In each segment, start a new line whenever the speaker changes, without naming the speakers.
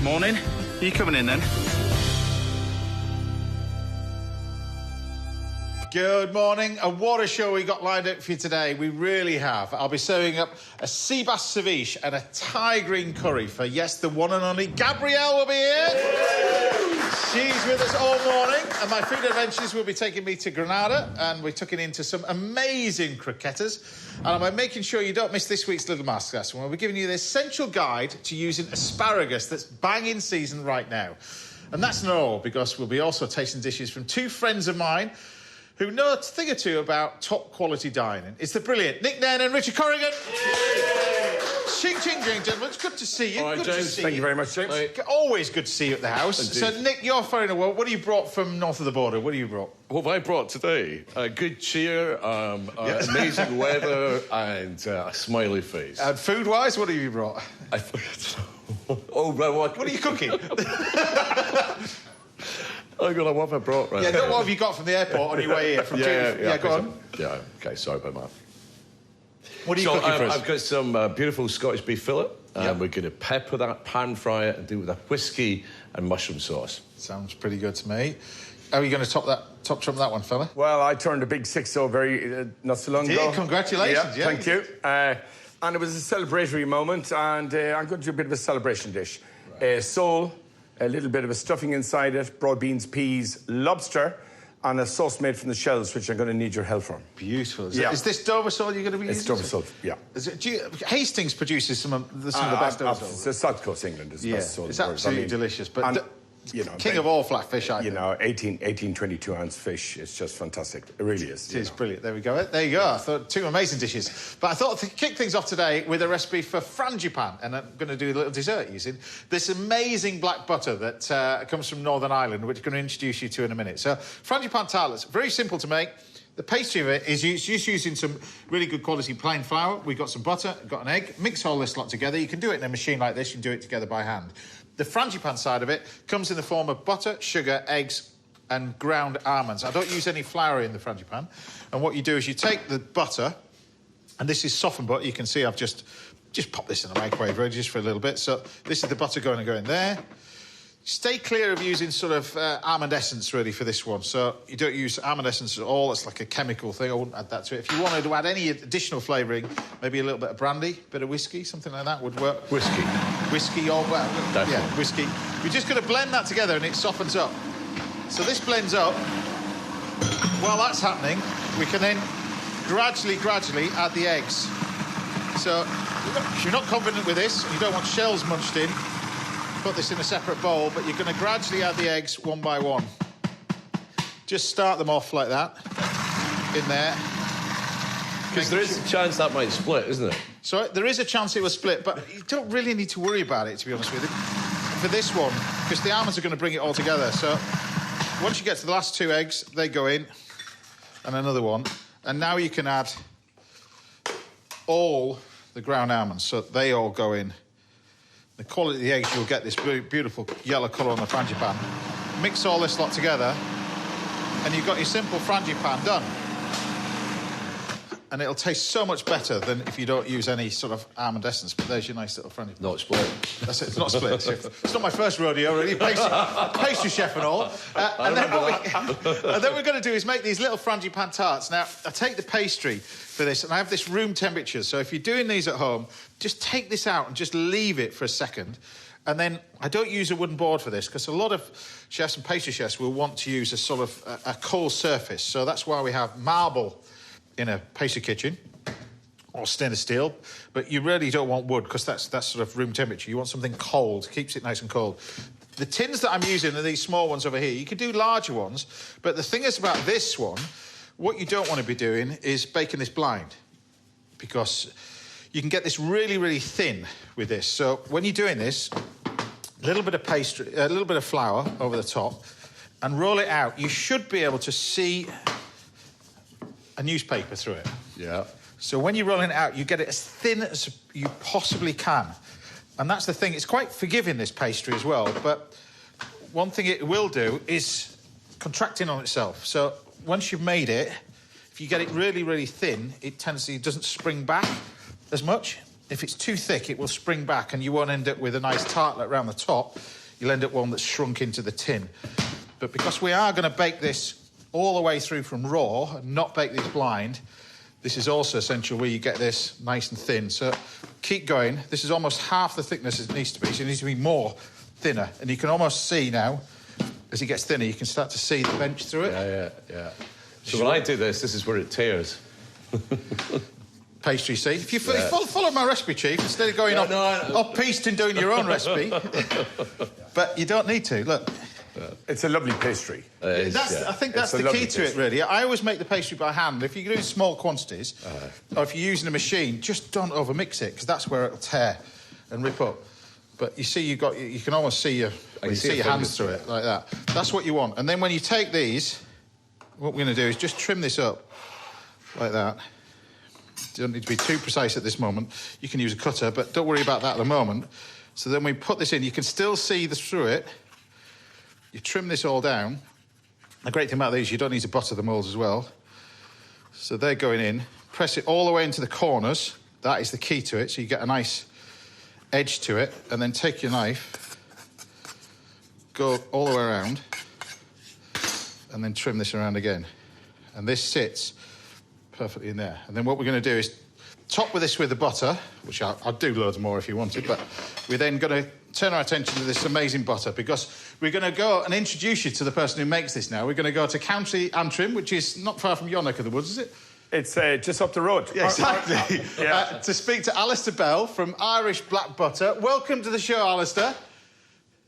Morning. Are you coming in then?
Good morning, and what a show we got lined up for you today. We really have. I'll be serving up a sea bass ceviche and a Thai green curry for, yes, the one and only Gabrielle will be here. She's with us all morning, and my food adventures will be taking me to Granada, and we're tucking into some amazing croquetas. And I'm making sure you don't miss this week's Little Masterclass, when we'll be giving you the essential guide to using asparagus that's bang in season right now. And that's not all, because we'll be also tasting dishes from two friends of mine who know a thing or two about top-quality dining. It's the brilliant Nick Nairn and Richard Corrigan. Ching, ching, ching, gentlemen. It's good to see you.
All right,
good
James.
to see
Thank
you
you very much, James.
Always good to see you at the house.
Indeed.
So, Nick, you're foreigner. What have you brought from north of the border? What have you brought?
What have I brought today? Good cheer, amazing weather, and a smiley face.
And food-wise, what have you brought?
Oh, right, what
What are you cooking?
Oh, God, what have I brought? Right.
Yeah, what have you got from the airport on your way here? From
yeah,
go on.
Yeah, OK, sorry about that.
What are you cooking for us?
I've got some beautiful Scottish beef fillet, and
Yep.
we're going to pepper that, pan fry it, and do it with a whiskey and mushroom sauce.
Sounds pretty good to me. How are you going to top trump that one, fella?
Well, I turned a big 6-0 very not so long ago.
Congratulations. Yeah.
Thank you. And it was a celebratory moment, and I'm going to do a bit of a celebration dish. Sole, a little bit of a stuffing inside it, broad beans, peas, lobster, and a sauce made from the shells, which I'm going to need your help for.
Beautiful. Is this Dover sole you're going to be using?
It's Dover sole, yeah.
Hastings produces some of the best Dover sole.
The South Coast England is the best sole.
It's absolutely delicious. But king of all flat fish, I think.
You know, 18, 22-ounce fish. It's just fantastic. It really is.
It is brilliant. There we go. There you go. I thought two amazing dishes. But I thought to kick things off today with a recipe for frangipan, and I'm going to do a little dessert using this amazing black butter that comes from Northern Ireland, which I'm going to introduce you to in a minute. So, frangipan tartlets, very simple to make. The pastry of it is just using some really good quality plain flour. We've got some butter, got an egg. Mix all this lot together. You can do it in a machine like this. You can do it together by hand. The frangipan side of it comes in the form of butter, sugar, eggs, and ground almonds. I don't use any flour in the frangipan. And what you do is you take the butter, and this is softened butter. You can see I've just popped this in the microwave, ready just for a little bit. So this is the butter going to go in there. Stay clear of using sort of almond essence, really, for this one. So you don't use almond essence at all. It's like a chemical thing. I wouldn't add that to it. If you wanted to add any additional flavouring, maybe a little bit of brandy, bit of whiskey, something like that would work. Whiskey or... yeah, whiskey. We're just going to blend that together and it softens up. So this blends up. While that's happening, we can then gradually add the eggs. So if you're not confident with this, you don't want shells munched in, put this in a separate bowl, but you're going to gradually add the eggs one by one. Just start them off like that, in there.
Because there is a chance that might split, isn't it?
So there is a chance it will split, but you don't really need to worry about it, to be honest with you, for this one, because the almonds are going to bring it all together. So once you get to the last two eggs, they go in, and another one. And now you can add all the ground almonds, so they all go in. The quality of the eggs, you'll get this beautiful yellow colour on the frangipan. Mix all this lot together, and you've got your simple frangipan done. And it'll taste so much better than if you don't use any sort of almond essence. But there's your nice little frangipan.
Not split.
That's it. It's not split. It's not my first rodeo, really. Pastry chef and all. And then what we're going to do is make these little frangipan tarts. Now, I take the pastry for this, and I have this room temperature. So if you're doing these at home, just take this out and just leave it for a second. And then I don't use a wooden board for this, because a lot of chefs and pastry chefs will want to use a sort of a cold surface. So that's why we have marble in a pastry kitchen, or stainless steel, but you really don't want wood, because that's sort of room temperature. You want something cold, keeps it nice and cold. The tins that I'm using are these small ones over here. You could do larger ones, but the thing is about this one, what you don't want to be doing is baking this blind, because you can get this really thin with this. So when you're doing this, a little bit of pastry, a little bit of flour over the top, and roll it out. You should be able to see a newspaper through it.
Yeah.
So when you're rolling it out, you get it as thin as you possibly can. And that's the thing. It's quite forgiving, this pastry, as well. But one thing it will do is contract in on itself. So once you've made it, if you get it really thin, it doesn't spring back as much. if it's too thick, it will spring back and you won't end up with a nice tartlet around the top. You'll end up one that's shrunk into the tin. But because we are going to bake this all the way through from raw and not bake this blind, this is also essential where you get this nice and thin. So keep going. This is almost half the thickness it needs to be, so it needs to be more thinner. And you can almost see now, as it gets thinner, you can start to see the bench through it.
Yeah. So when I do this is where it tears.
Pastry seed. If you follow my recipe, Chief, instead of going off-piste and doing your own recipe. But you don't need to. Look.
It's a lovely pastry.
I think that's the key to it, really. I always make the pastry by hand. If you're doing small quantities, or if you're using a machine, just don't overmix it, because that's where it'll tear and rip up. But you see, you can almost see your hands through it, like that. That's what you want. And then when you take these, what we're going to do is just trim this up, like that. You don't need to be too precise at this moment. You can use a cutter, but don't worry about that at the moment. So then we put this in. You can still see through it. You trim this all down. The great thing about these, you don't need to butter the moulds as well. So they're going in. Press it all the way into the corners. That is the key to it, so you get a nice edge to it. And then take your knife, go all the way around, and then trim this around again. And this sits perfectly in there. And then what we're going to do is top with this with the butter, which I'll do loads more if you wanted, but we're then going to turn our attention to this amazing butter, because we're going to go and introduce you to the person who makes this now. We're going to go to County Antrim, which is not far from your neck of the woods, is it?
It's just up the road.
Yeah, exactly. To speak to Alistair Bell from Irish Black Butter. Welcome to the show, Alistair.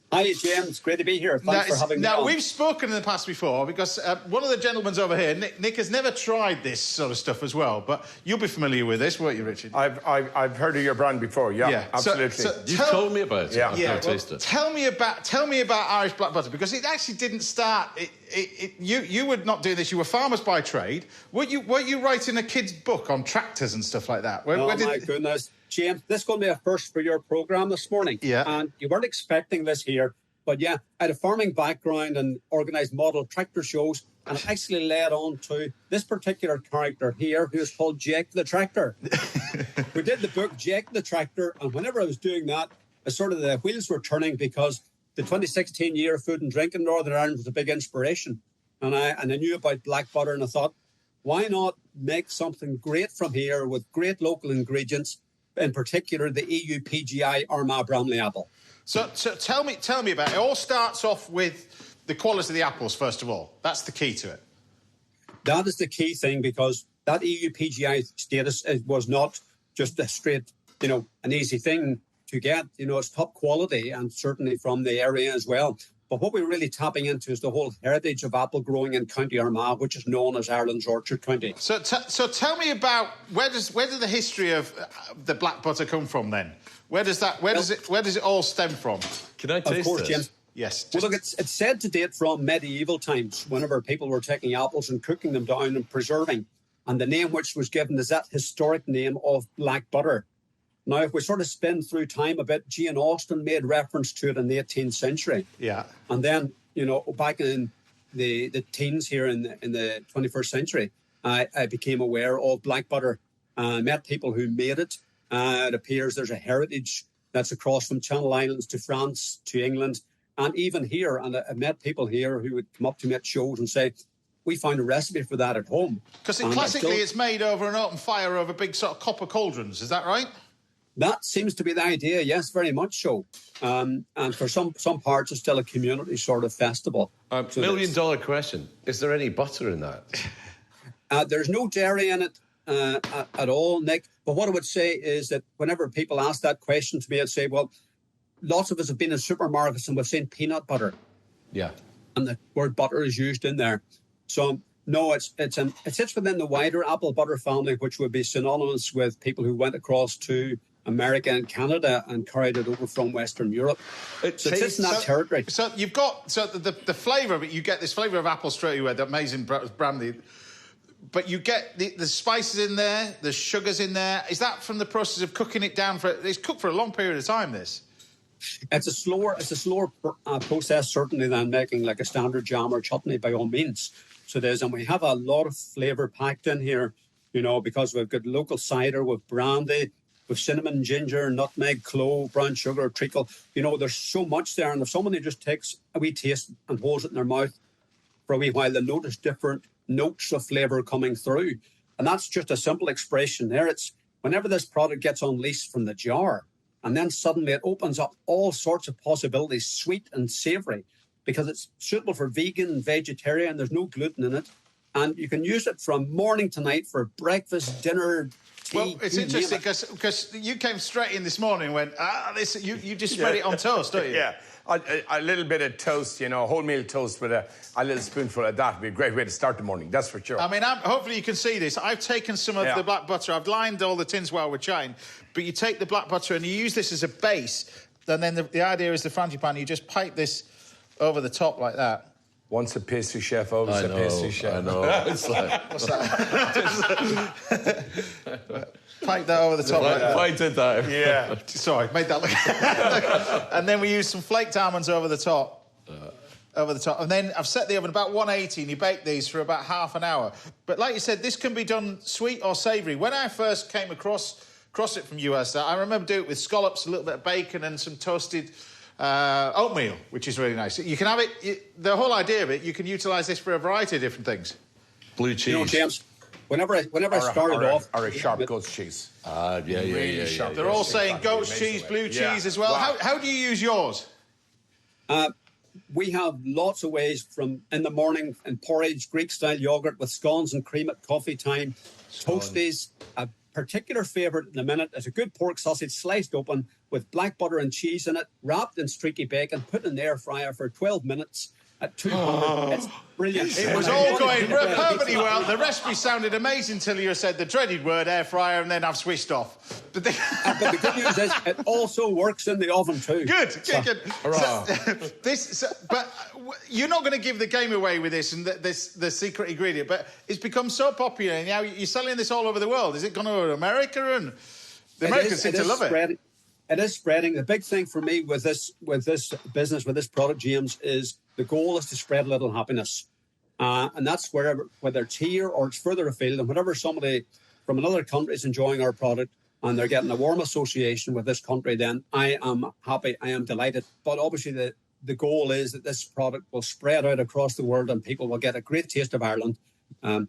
Hi, James. Great to be here. Thanks for having me on.
Now, we've spoken in the past before, because one of the gentlemen over here, Nick, has never tried this sort of stuff as well, but you'll be familiar with this, won't you, Richard?
I've heard of your brand before, absolutely.
You told me about it.
Yeah.
Taste it.
Tell me about Irish Black Butter, because it actually didn't start... You were not doing this, you were farmers by trade. Were you writing a kid's book on tractors and stuff like that?
My goodness. James, this is going to be a first for your programme this morning.
Yeah.
And you weren't expecting this here. But yeah, I had a farming background and organised model tractor shows, and I actually led on to this particular character here, who is called Jake the Tractor. We did the book Jake the Tractor, and whenever I was doing that, the wheels were turning, because the 2016 year of food and drink in Northern Ireland was a big inspiration. And I knew about black butter, and I thought, why not make something great from here with great local ingredients, in particular the EU PGI Armagh Bramley apple.
So tell me about it. It all starts off with the quality of the apples, first of all. That's the key to it.
That is the key thing, because that EU PGI status was not just a straight, an easy thing to get. It's top quality, and certainly from the area as well. But what we're really tapping into is the whole heritage of apple growing in County Armagh, which is known as Ireland's Orchard County.
So tell me about where did the history of the black butter come from then? Where does it all stem from?
Can I taste
Of course,
this?
James.
Yes.
Well, look, it's said to date from medieval times, whenever people were taking apples and cooking them down and preserving, and the name which was given is that historic name of black butter. Now, if we sort of spin through time a bit, Jane Austen made reference to it in the 18th century.
Yeah.
And then, back in the teens here in the 21st century, I became aware of black butter. Met people who made it. It appears there's a heritage that's across from Channel Islands to France to England, and even here. And I met people here who would come up to me at shows and say, we found a recipe for that at home.
Because classically it's made over an open fire over big sort of copper cauldrons. Is that right?
That seems to be the idea, yes, very much so. And for some parts, it's still a community sort of festival.
$1 million question. Is there any butter in that?
There's no dairy in it at all, Nick. But what I would say is that whenever people ask that question to me, I'd say, well, lots of us have been in supermarkets and we've seen peanut butter.
Yeah.
And the word butter is used in there. So, no, it sits within the wider apple butter family, which would be synonymous with people who went across to America and Canada and carried it over from Western Europe. It sits in that territory.
So you've got the flavour of it. You get this flavour of apple straight away, the amazing brandy. But you get the spices in there, the sugars in there. Is that from the process of cooking it down it's cooked for a long period of time, this?
It's a slower process, certainly, than making like a standard jam or chutney, by all means. So there's, and we have a lot of flavour packed in here, because we've got local cider with brandy, with cinnamon, ginger, nutmeg, clove, brown sugar, treacle. You know, there's so much there. And if somebody just takes a wee taste and holds it in their mouth for a wee while, they'll notice different notes of flavour coming through. And that's just a simple expression there. It's whenever this product gets unleashed from the jar, and then suddenly it opens up all sorts of possibilities, sweet and savoury, because it's suitable for vegan, vegetarian, there's no gluten in it. And you can use it from morning to night for breakfast, dinner, tea.
Well, it's interesting because you came straight in this morning and went, you just spread it on toast, don't you?
Yeah. A little bit of toast, you know, wholemeal toast with a little spoonful of that would be a great way to start the morning, that's for sure.
I mean, hopefully you can see this. I've taken some of the black butter. I've lined all the tins while we're chatting. But you take the black butter and you use this as a base. And then the idea is the frangipane, you just pipe this over the top like that.
Once a pastry chef, always a pastry chef.
I know. It's like...
What's that? Pipe that over the top like that.
Pint at time.
Yeah. Sorry, made that look... And then we use some flaked almonds over the top. Over the top. And then I've set the oven about 180 and you bake these for about half an hour. But like you said, this can be done sweet or savoury. When I first came across it from US, I remember doing it with scallops, a little bit of bacon and some toasted oatmeal, which is really nice. You can have it... The whole idea of it, you can utilise this for a variety of different things.
Blue cheese.
You know, James, whenever I started off...
Or a sharp goat's cheese.
Yeah.
They're all saying goat's cheese, blue cheese as well.
Wow.
How do you use yours?
We have lots of ways, from in the morning in porridge, Greek-style yogurt with scones and cream at coffee time, toasties. A particular favourite in the minute is a good pork sausage sliced open with black butter and cheese in it, wrapped in streaky bacon, put in the air fryer for 12 minutes at 200. It's brilliant.
It was all going perfectly well. The recipe sounded amazing until you said the dreaded word air fryer, and then I've switched off. But the
good news is it also works in the oven too.
Good. But you're not going to give the game away with this and the secret ingredient. But it's become so popular, and now you're selling this all over the world. Is it going to America? And the Americans seem to love it.
It is spreading. The big thing for me with this business, with this product, James, is the goal is to spread a little happiness. And that's whether it's here or it's further afield. And whenever somebody from another country is enjoying our product and they're getting a warm association with this country, then I am happy, I am delighted. But obviously the goal is that this product will spread out across the world and people will get a great taste of Ireland. And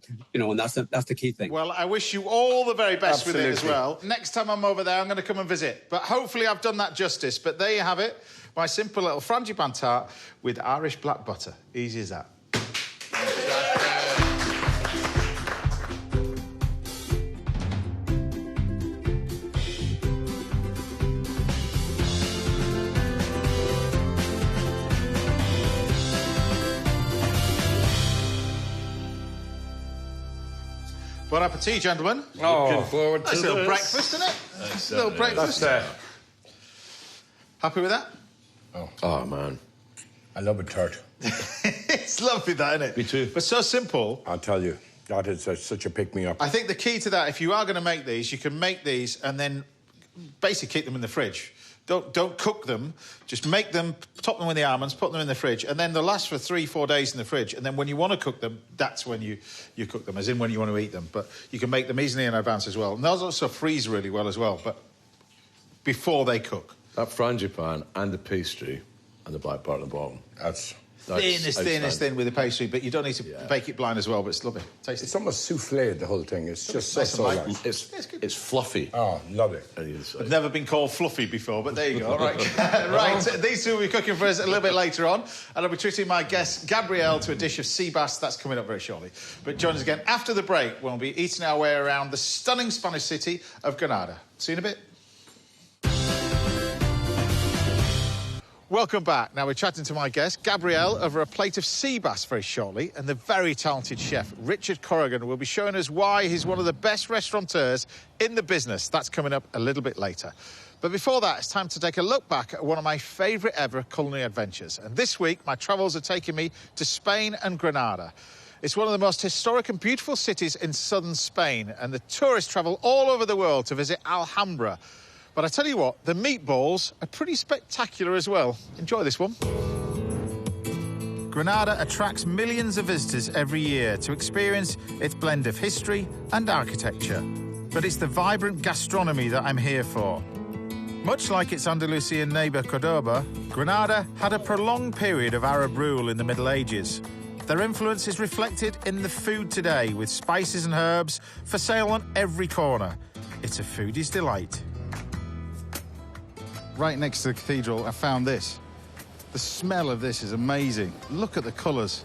that's the key thing.
Well, I wish you all the very best with it as well. Next time I'm over there, I'm going to come and visit. But hopefully I've done that justice. But there you have it, my simple little frangipane tart with Irish black butter. Easy as that. Bon appetit, gentlemen.
Looking forward to
Nice little breakfast, isn't it?
Nice
little breakfast. Happy with that?
Oh, man.
I love a tart.
It's lovely, that, isn't it?
Me too.
But so simple.
I'll tell you, that is such a pick-me-up.
I think the key to that, if you are going to make these, you can make these and then basically keep them in the fridge. Don't cook them. Just make them, top them with the almonds, put them in the fridge, and then they'll last for 3-4 days in the fridge. And then when you want to cook them, that's when you cook them, as in when you want to eat them. But you can make them easily in advance as well. And those also freeze really well as well, but before they cook.
That frangipane and the pastry and the black butter at the bottom.
That's thin with the pastry, but you don't need to bake it blind as well, but it's lovely. Tasty.
It's almost soufflé, the whole thing. It's just so nice.
It's fluffy.
Oh, lovely.
I've never been called fluffy before, but there you go. Right. Right, these two will be cooking for us a little bit later on, and I'll be treating my guest, Gabrielle, to a dish of sea bass. That's coming up very shortly. But join us again after the break, when we'll be eating our way around the stunning Spanish city of Granada. See you in a bit. Welcome back. Now we're chatting to my guest, Gabrielle, over a plate of sea bass very shortly, and the very talented chef, Richard Corrigan, will be showing us why he's one of the best restaurateurs in the business. That's coming up a little bit later. But before that, it's time to take a look back at one of my favourite ever culinary adventures. And this week, my travels are taking me to Spain and Granada. It's one of the most historic and beautiful cities in southern Spain, and the tourists travel all over the world to visit Alhambra. But I tell you what, the meatballs are pretty spectacular as well. Enjoy this one. Granada attracts millions of visitors every year to experience its blend of history and architecture. but it's the vibrant gastronomy that I'm here for. Much like its Andalusian neighbour Cordoba, Granada had a prolonged period of Arab rule in the Middle Ages. Their influence is reflected in the food today, with spices and herbs for sale on every corner. It's a foodie's delight. Right next to the cathedral, I found this. The smell of this is amazing. Look at the colours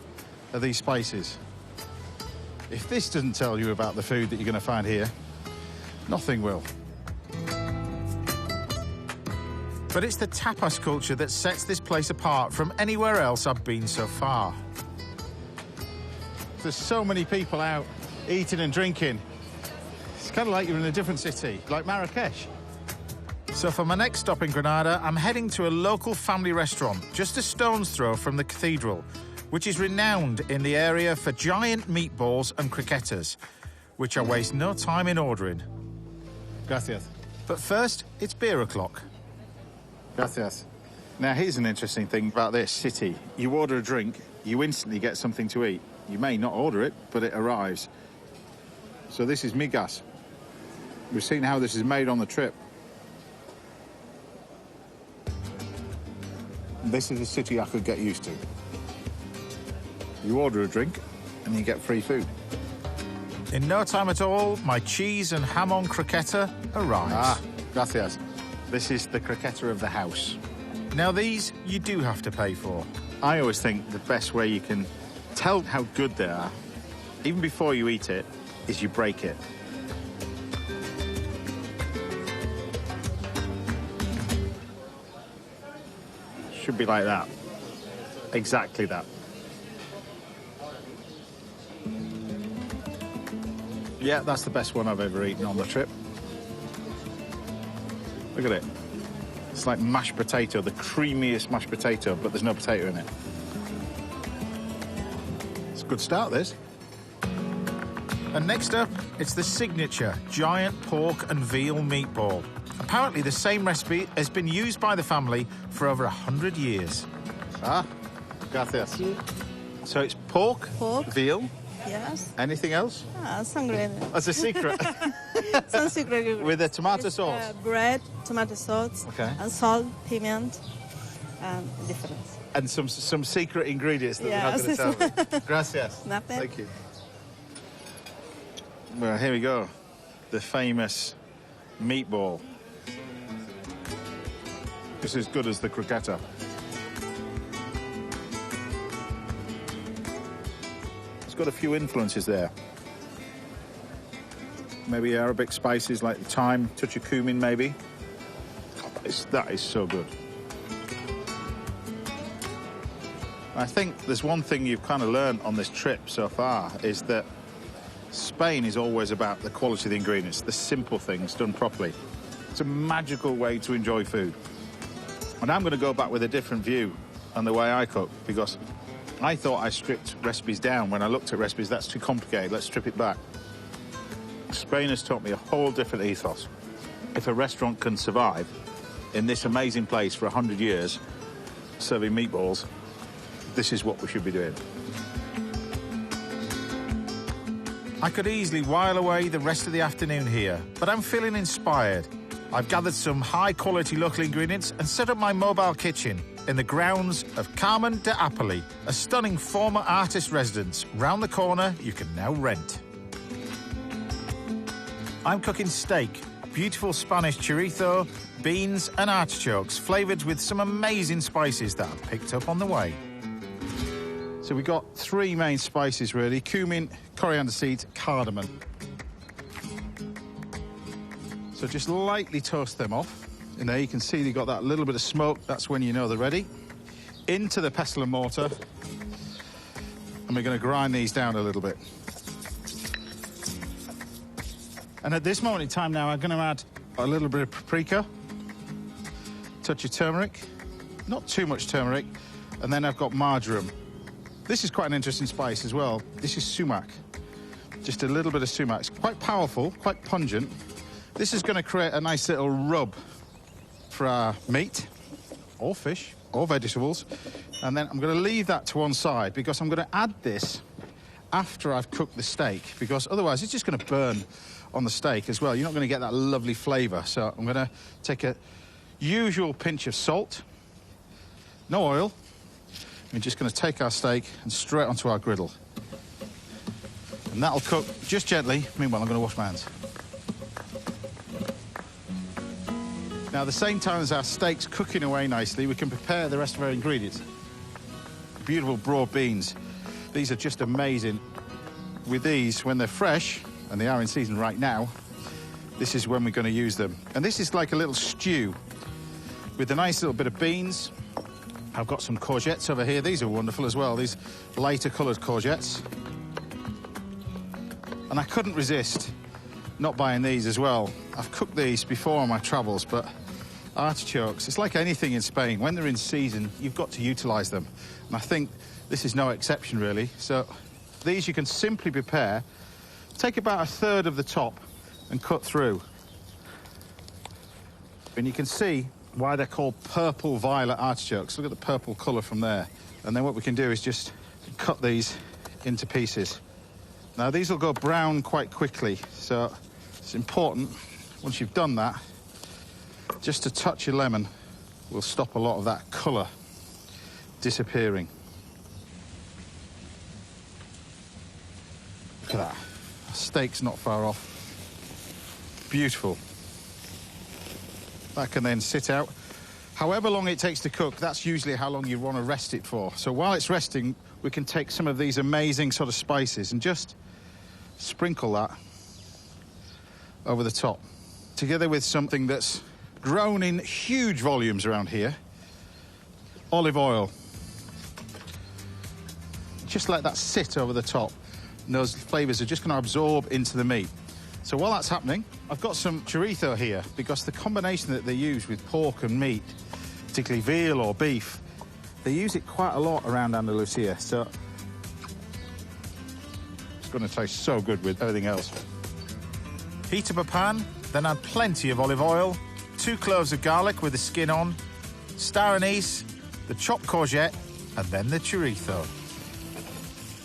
of these spices. If this doesn't tell you about the food that you're going to find here, nothing will. But it's the tapas culture that sets this place apart from anywhere else I've been so far. There's so many people out eating and drinking. It's kind of like you're in a different city, like Marrakesh. So for my next stop in Granada, I'm heading to a local family restaurant just a stone's throw from the cathedral, which is renowned in the area for giant meatballs and croquetas, which I waste no time in ordering. Gracias. But first, it's beer o'clock. Gracias. Now, here's an interesting thing about this city. You order a drink, you instantly get something to eat. You may not order it, but it arrives. So this is migas. We've seen how this is made on the trip. This is a city I could get used to. You order a drink, and you get free food. In no time at all, my cheese and jamon croqueta arrives. Ah, gracias. This is the croqueta of the house. Now, these you do have to pay for. I always think the best way you can tell how good they are, even before you eat it, is you break it. Should be like that. Exactly that. Yeah, that's the best one I've ever eaten on the trip. Look at it. It's like mashed potato, the creamiest mashed potato, but there's no potato in it. It's a good start, this. And next up, it's the signature giant pork and veal meatball. Apparently, the same recipe has been used by the family for over 100 years. Ah, gracias. So it's pork, veal.
Yes.
Anything else?
Some ingredients.
That's a secret.
Some secret ingredients.
With a tomato sauce?
Bread, tomato sauce,
okay,
and salt, piment, and difference.
And some secret ingredients that we're not going to tell me. Gracias.
Nothing.
Thank you. Well, here we go. The famous meatball. It's as good as the croqueta. It's got a few influences there. Maybe Arabic spices like thyme, touch of cumin, maybe. That is so good. I think there's one thing you've kind of learned on this trip so far is that Spain is always about the quality of the ingredients, the simple things done properly. It's a magical way to enjoy food. And I'm going to go back with a different view on the way I cook, because I thought I stripped recipes down. When I looked at recipes, that's too complicated, let's strip it back. Spain has taught me a whole different ethos. If a restaurant can survive in this amazing place for 100 years, serving meatballs, this is what we should be doing. I could easily while away the rest of the afternoon here, but I'm feeling inspired. I've gathered some high-quality local ingredients and set up my mobile kitchen in the grounds of Carmen de Apoli, a stunning former artist residence. Round the corner, you can now rent. I'm cooking steak, beautiful Spanish chorizo, beans and artichokes, flavoured with some amazing spices that I picked up on the way. So we've got three main spices, really. Cumin, coriander seeds, cardamom. So just lightly toast them off. And there you can see they've got that little bit of smoke. That's when you know they're ready. Into the pestle and mortar. And we're going to grind these down a little bit. And at this moment in time now, I'm going to add a little bit of paprika, touch of turmeric, not too much turmeric, and then I've got marjoram. This is quite an interesting spice as well. This is sumac. Just a little bit of sumac. It's quite powerful, quite pungent. This is going to create a nice little rub for our meat, or fish, or vegetables. And then I'm going to leave that to one side because I'm going to add this after I've cooked the steak, because otherwise it's just going to burn on the steak as well. You're not going to get that lovely flavour. So I'm going to take a usual pinch of salt, no oil. We're just going to take our steak and straight onto our griddle. And that'll cook just gently. Meanwhile, I'm going to wash my hands. Now, at the same time as our steak's cooking away nicely, we can prepare the rest of our ingredients. Beautiful broad beans. These are just amazing. With these, when they're fresh, and they are in season right now, this is when we're going to use them. And this is like a little stew with a nice little bit of beans. I've got some courgettes over here. These are wonderful as well, these lighter coloured courgettes. And I couldn't resist not buying these as well. I've cooked these before on my travels, but artichokes, it's like anything in Spain. When they're in season, you've got to utilise them. And I think this is no exception, really. So these you can simply prepare. Take about a third of the top and cut through. And you can see why they're called purple violet artichokes. Look at the purple colour from there. And then what we can do is just cut these into pieces. Now, these will go brown quite quickly, so it's important, once you've done that, just a touch of lemon will stop a lot of that colour disappearing. Look at that. The steak's not far off. Beautiful. That can then sit out. However long it takes to cook, that's usually how long you want to rest it for. So while it's resting, we can take some of these amazing sort of spices and just sprinkle that over the top, together with something that's grown in huge volumes around here, olive oil. Just let that sit over the top, and those flavours are just going to absorb into the meat. So while that's happening, I've got some chorizo here, because the combination that they use with pork and meat, particularly veal or beef, they use it quite a lot around Andalusia, so it's going to taste so good with everything else. Heat up a pan, then add plenty of olive oil, 2 cloves of garlic with the skin on, star anise, the chopped courgette, and then the chorizo.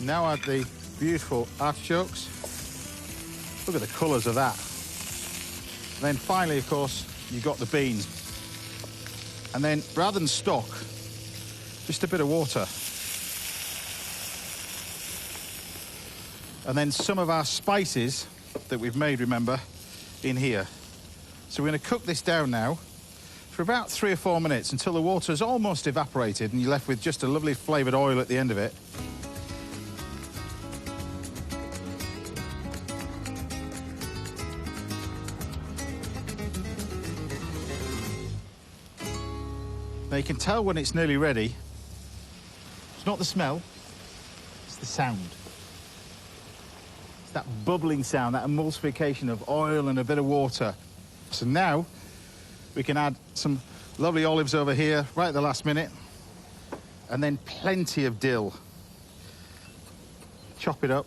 Now add the beautiful artichokes. Look at the colours of that. And then finally, of course, you've got the beans. And then, rather than stock, just a bit of water. And then some of our spices that we've made, remember, in here. So we're going to cook this down now for about 3 or 4 minutes until the water is almost evaporated and you're left with just a lovely flavoured oil at the end of it. Now you can tell when it's nearly ready. It's not the smell, it's the sound. It's that bubbling sound, that emulsification of oil and a bit of water. So now we can add some lovely olives over here right at the last minute, and then plenty of dill. Chop it up.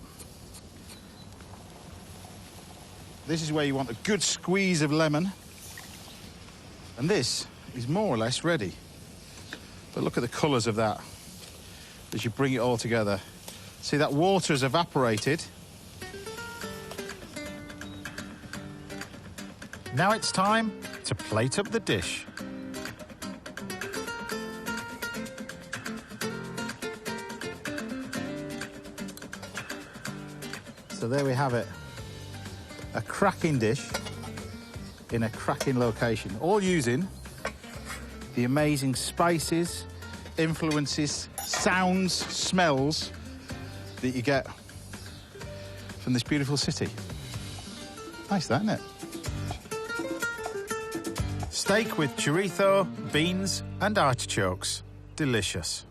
This is where you want a good squeeze of lemon. And this is more or less ready. But look at the colours of that as you bring it all together. See, that water has evaporated. Now it's time to plate up the dish. So there we have it. A cracking dish in a cracking location, all using the amazing spices, influences, sounds, smells that you get from this beautiful city. Nice, that, isn't it? Steak with chorizo, beans and artichokes. Delicious.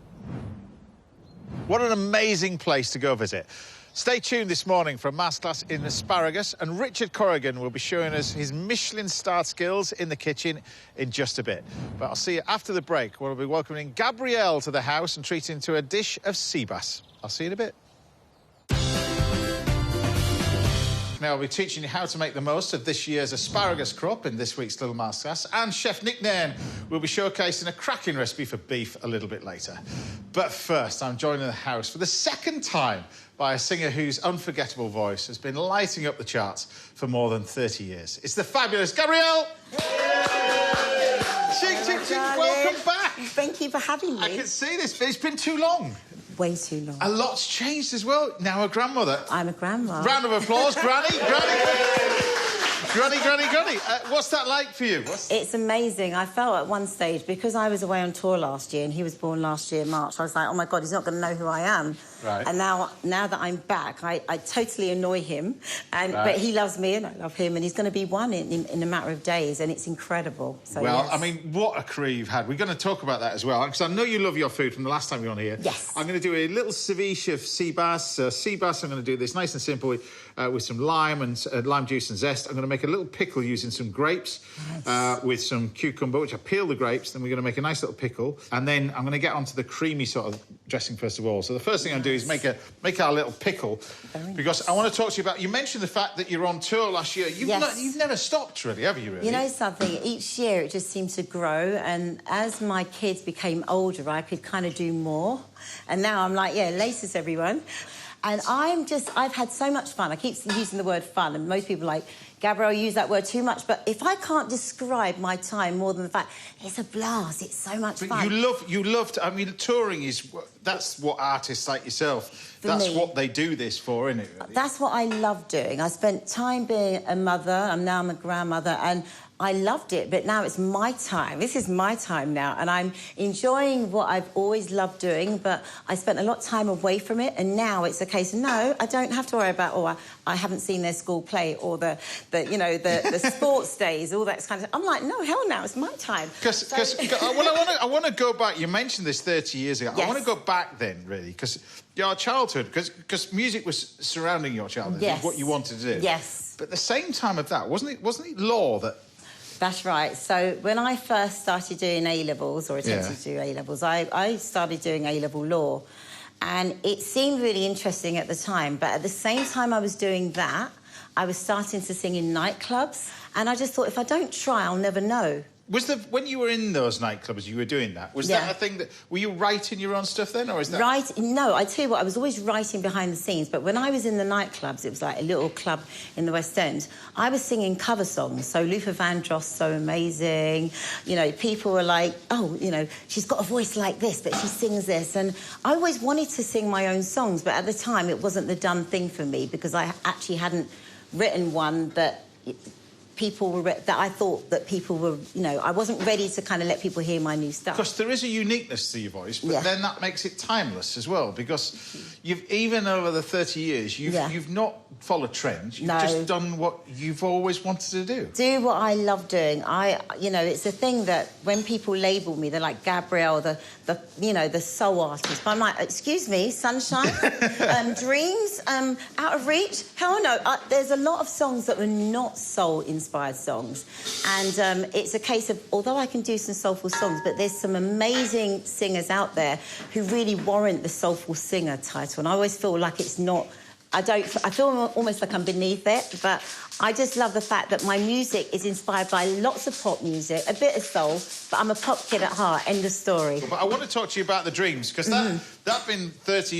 What an amazing place to go visit. Stay tuned this morning for a masterclass in asparagus, and Richard Corrigan will be showing us his Michelin-starred skills in the kitchen in just a bit. But I'll see you after the break, where we'll be welcoming Gabrielle to the house and treating to a dish of sea bass. I'll see you in a bit. Now, I'll be teaching you how to make the most of this year's asparagus crop in this week's Little Masterclass, and Chef Nick Nairn will be showcasing a cracking recipe for beef a little bit later. But first, I'm joined in the house for the second time by a singer whose unforgettable voice has been lighting up the charts for more than 30 years. It's the fabulous Gabrielle! Ching, ching, ching, welcome back!
Thank you for having me.
I can see this, but it's been too long.
Way too long.
A lot's changed as well. Now a grandmother.
I'm a grandma.
Round of applause, Granny, Granny. What's that like for you?
It's amazing. I felt at one stage, because I was away on tour last year and he was born last year, March, I was like, oh my God, he's not going to know who I am.
Right.
And now that I'm back, I totally annoy him. But he loves me and I love him, and he's going to be one in a matter of days, and it's incredible. So,
well,
yes.
I mean, what a career you've had. We're going to talk about that as well, because I know you love your food from the last time you were on here.
Yes.
I'm going to do a little ceviche of sea bass. Sea bass, I'm going to do this nice and simple with some lime and lime juice and zest. I'm going to make a little pickle using some grapes with some cucumber, which I peel the grapes. Then we're going to make a nice little pickle. And then I'm going to get onto the creamy sort of dressing first of all. So the first thing I'm going to do is make our little pickle, because I want to talk to you about... You mentioned the fact that you're on tour last year. You've never stopped, really, have you, really?
You know something? Each year it just seemed to grow, and as my kids became older, I could kind of do more. And now I'm like, yeah, laces, everyone. And I've had so much fun. I keep using the word fun, and most people are like, Gabrielle, you use that word too much. But if I can't describe my time more than the fact, it's a blast, it's so much fun.
You loved... I mean, touring is... That's what artists like yourself... That's what they do this for, isn't it? Really?
That's what I love doing. I spent time being a mother, and now I'm a grandmother, and I loved it, but now it's my time. This is my time now, and I'm enjoying what I've always loved doing, but I spent a lot of time away from it, and now it's a case of, no, I don't have to worry about, I haven't seen their school play, or the sports days, all that kind of... I'm like, no, hell no, it's my time.
Because I want to go back. You mentioned this 30 years ago.
Yes.
I want to go back then, really, because your childhood, because music was surrounding your childhood.
Yes.
What you wanted to do.
Yes.
But at the same time of that, wasn't it law that...
That's right. So when I first started doing A-levels, or attempted to do A-levels, I started doing A-level law. And it seemed really interesting at the time, but at the same time I was doing that, I was starting to sing in nightclubs. And I just thought, if I don't try, I'll never know.
When you were in those nightclubs, you were doing that, was that a thing that... Were you writing your own stuff then, or is that...
No, I tell you what, I was always writing behind the scenes, but when I was in the nightclubs, it was like a little club in the West End, I was singing cover songs. So Luther Vandross, so amazing. You know, people were like, oh, you know, she's got a voice like this, but she sings this. And I always wanted to sing my own songs, but at the time, it wasn't the done thing for me, because I actually hadn't written one that... that I thought that people were, you know, I wasn't ready to kind of let people hear my new stuff.
Because there is a uniqueness to your voice, but then that makes it timeless as well, because even over the 30 years, you've not followed trends, you've just done what you've always wanted to do.
Do what I love doing. You know, it's a thing that when people label me, they're like, Gabrielle, the soul artist. But I'm like, excuse me, sunshine, dreams, out of reach? Hell no. There's a lot of songs that were not soul-inspired songs, and it's a case of, although I can do some soulful songs, but there's some amazing singers out there who really warrant the soulful singer title, and I always feel like it's not... I feel almost like I'm beneath it, but I just love the fact that my music is inspired by lots of pop music, a bit of soul, but I'm a pop kid at heart, end of story.
But I want to talk to you about the Dreams, because that been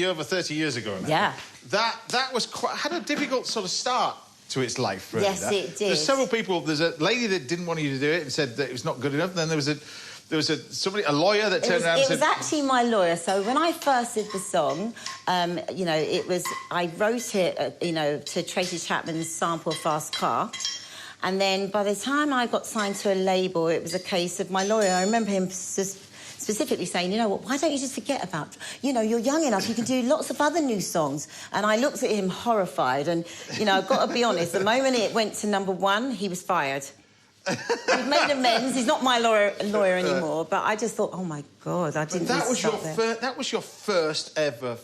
over 30 years ago now.
Yeah.
That was had a difficult sort of start to its life, really.
Yes, it did.
There's several people... There's a lady that didn't want you to do it and said that it was not good enough, and then there was a lawyer that turned around and said...
It was actually my lawyer. So when I first did the song, you know, I wrote it, you know, to Tracy Chapman's sample Fast Car. And then by the time I got signed to a label, it was a case of my lawyer. I remember him specifically saying, you know what, why don't you just forget about... You know, you're young enough, you can do lots of other new songs. And I looked at him horrified. And, you know, I've got to be honest, the moment it went to #1, he was fired. We've made amends. He's not my lawyer anymore. But I just thought, oh my God, I didn't.
That was your first ever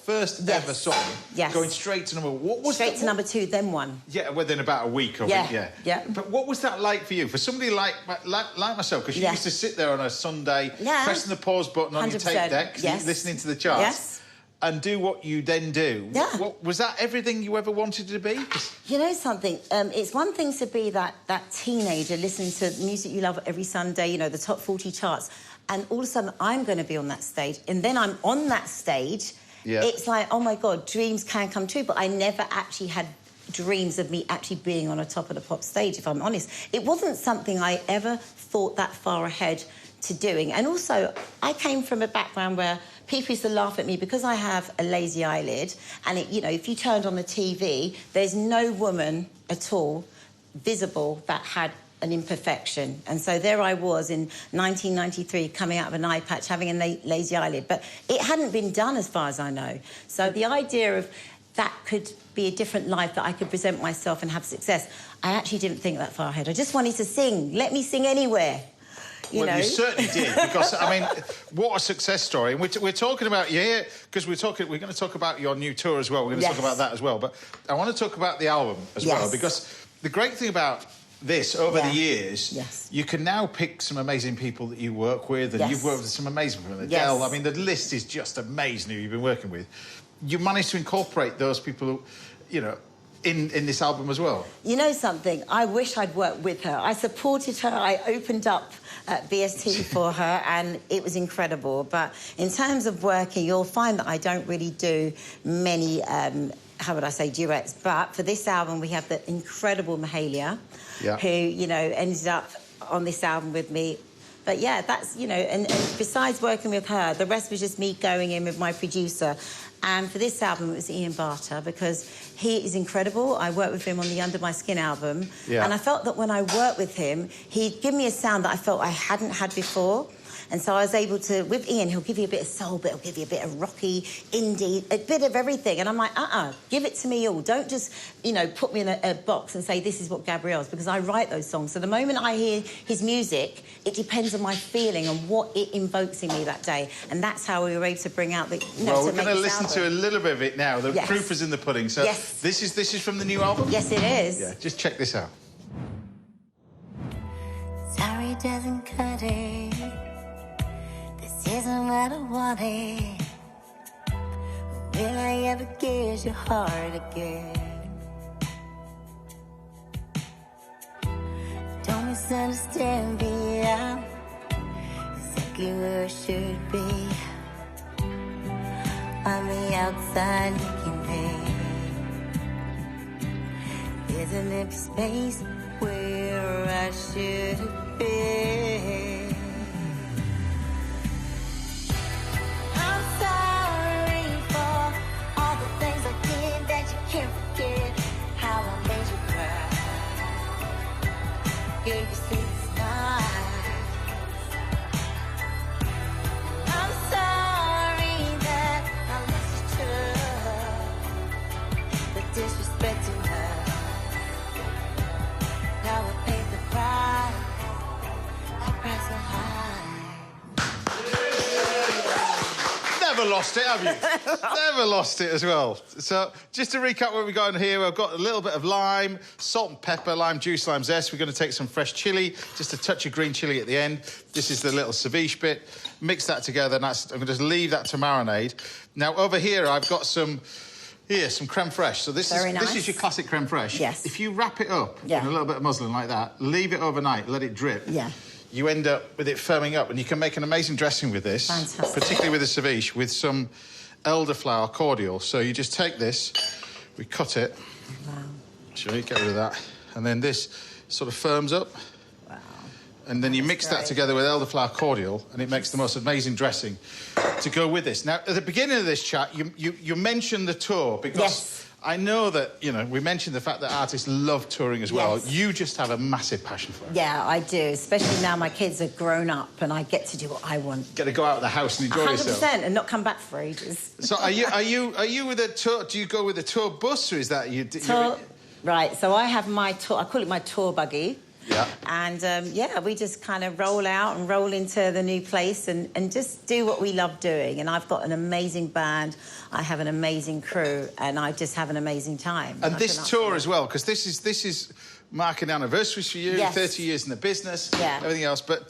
song.
Yes.
Going straight to number. What was
straight to #2, then 1.
Yeah, within about a week of it. Yeah. But what was that like for you? For somebody like myself, because you used to sit there on a Sunday, pressing the pause button on your tape deck, listening to the charts.
Yes.
and do what you then do.
Yeah.
What, was that everything you ever wanted to be?
You know something? It's one thing to be that teenager listening to music you love every Sunday, you know, the top 40 charts, and all of a sudden I'm going to be on that stage, and then I'm on that stage.
Yeah.
It's like, oh my God, dreams can come true, but I never actually had dreams of me actually being on a top of the pop stage, if I'm honest. It wasn't something I ever thought that far ahead to doing. And also, I came from a background where people used to laugh at me because I have a lazy eyelid, and you know, if you turned on the TV, there's no woman at all visible that had an imperfection. And so there I was in 1993 coming out of an eye patch, having a lazy eyelid, but it hadn't been done as far as I know. So the idea of that could be a different life, that I could present myself and have success, I actually didn't think that far ahead. I just wanted to sing. Let me sing anywhere. You know?
You certainly did, because, I mean, what a success story. And we're talking about you here, because we're going to talk about your new tour as well. We're going to talk about that as well. But I want to talk about the album as well, because the great thing about this, over the years, you can now pick some amazing people that you work with, and you've worked with some amazing people. Adele, I mean, the list is just amazing who you've been working with. You managed to incorporate those people who, you know, in this album as well. You know something? I wish I'd worked with her. I supported her. I opened up BST for her, and it was incredible. But in terms of working, you'll find that I don't really do many, how would I say, duets. But for this album, we have the incredible Mahalia, who, you know, ended up on this album with me. But yeah, that's, you know, and besides working with her, the rest was just me going in with my producer. And for this album, it was Ian Barter, because he is incredible. I worked with him on the Under My Skin album. And I felt that when I worked with him, he'd give me a sound that I felt I hadn't had before. And so I was able to, with Ian, he'll give you a bit of soul, but he'll give you a bit of rocky, indie, a bit of everything. And I'm like, give it to me all. Don't just, you know, put me in a box and say, this is what Gabrielle's, because I write those songs. So the moment I hear his music, it depends on my feeling and what it invokes in me that day. And that's how we were able to bring out the, you know, we're going to listen to a little bit of it now. The proof is in the pudding. So this is from the new album? Yes, it is. Yeah, just check this out. Sorry doesn't cut it. Isn't what I wanted. Will I ever get your heart again? Don't misunderstand me, I'm exactly where I should be. On the outside looking in. There's an empty space where I should be. Never lost it, have you? Never lost it as well. So, just to recap what we've got in here, we've got a little bit of lime, salt and pepper, lime juice, lime zest. We're going to take some fresh chilli, just a touch of green chilli at the end. This is the little ceviche bit. Mix that together, and I'm going to just leave that to marinade. Now, over here, I've got some creme fraiche. So this is your classic creme fraiche. Yes. If you wrap it up in a little bit of muslin like that, leave it overnight, let it drip. Yeah. You end up with it firming up, and you can make an amazing dressing with this. Fantastic. Particularly with the ceviche, with some elderflower cordial. So you just take this, we cut it. Wow. Sure, get rid of that. And then this sort of firms up. Wow. And then you mix that together with elderflower cordial, and it makes the most amazing dressing to go with this. Now, at the beginning of this chat, you mentioned the tour, because I know that, you know, we mentioned the fact that artists love touring as well. You just have a massive passion for it. Yeah, I do, especially now my kids are grown up and I get to do what I want. Get to go out of the house and enjoy yourself. 100%, and not come back for ages. So are you with a tour? Do you go with a tour bus, or is that you? Tour, right, so I have my tour, I call it my tour buggy. Yeah. And, we just kind of roll out and roll into the new place and just do what we love doing. And I've got an amazing band, I have an amazing crew, and I just have an amazing time. And this tour as well, because this is marking anniversaries for you,
Yes.
30 years in the business,
Yeah.
everything else. But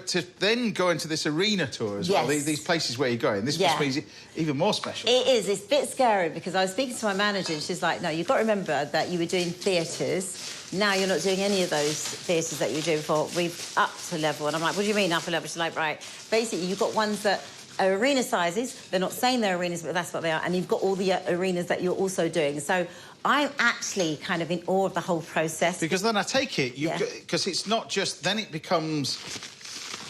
to then go into this arena tour as well,
Yes.
these places where you're going, this
Yeah.
must be even more special.
It is. It's a bit scary because I was speaking to my manager and she's like, no, you've got to remember that you were doing theatres. Now you're not doing any of those theatres that you were doing before. We've upped a level. And I'm like, what do you mean up a level? She's like, right. Basically, you've got ones that are arena sizes. They're not saying they're arenas, but that's what they are. And you've got all the arenas that you're also doing. So I'm actually kind of in awe of the whole process.
Because then I take it,
Yeah.
because it's not just, then it becomes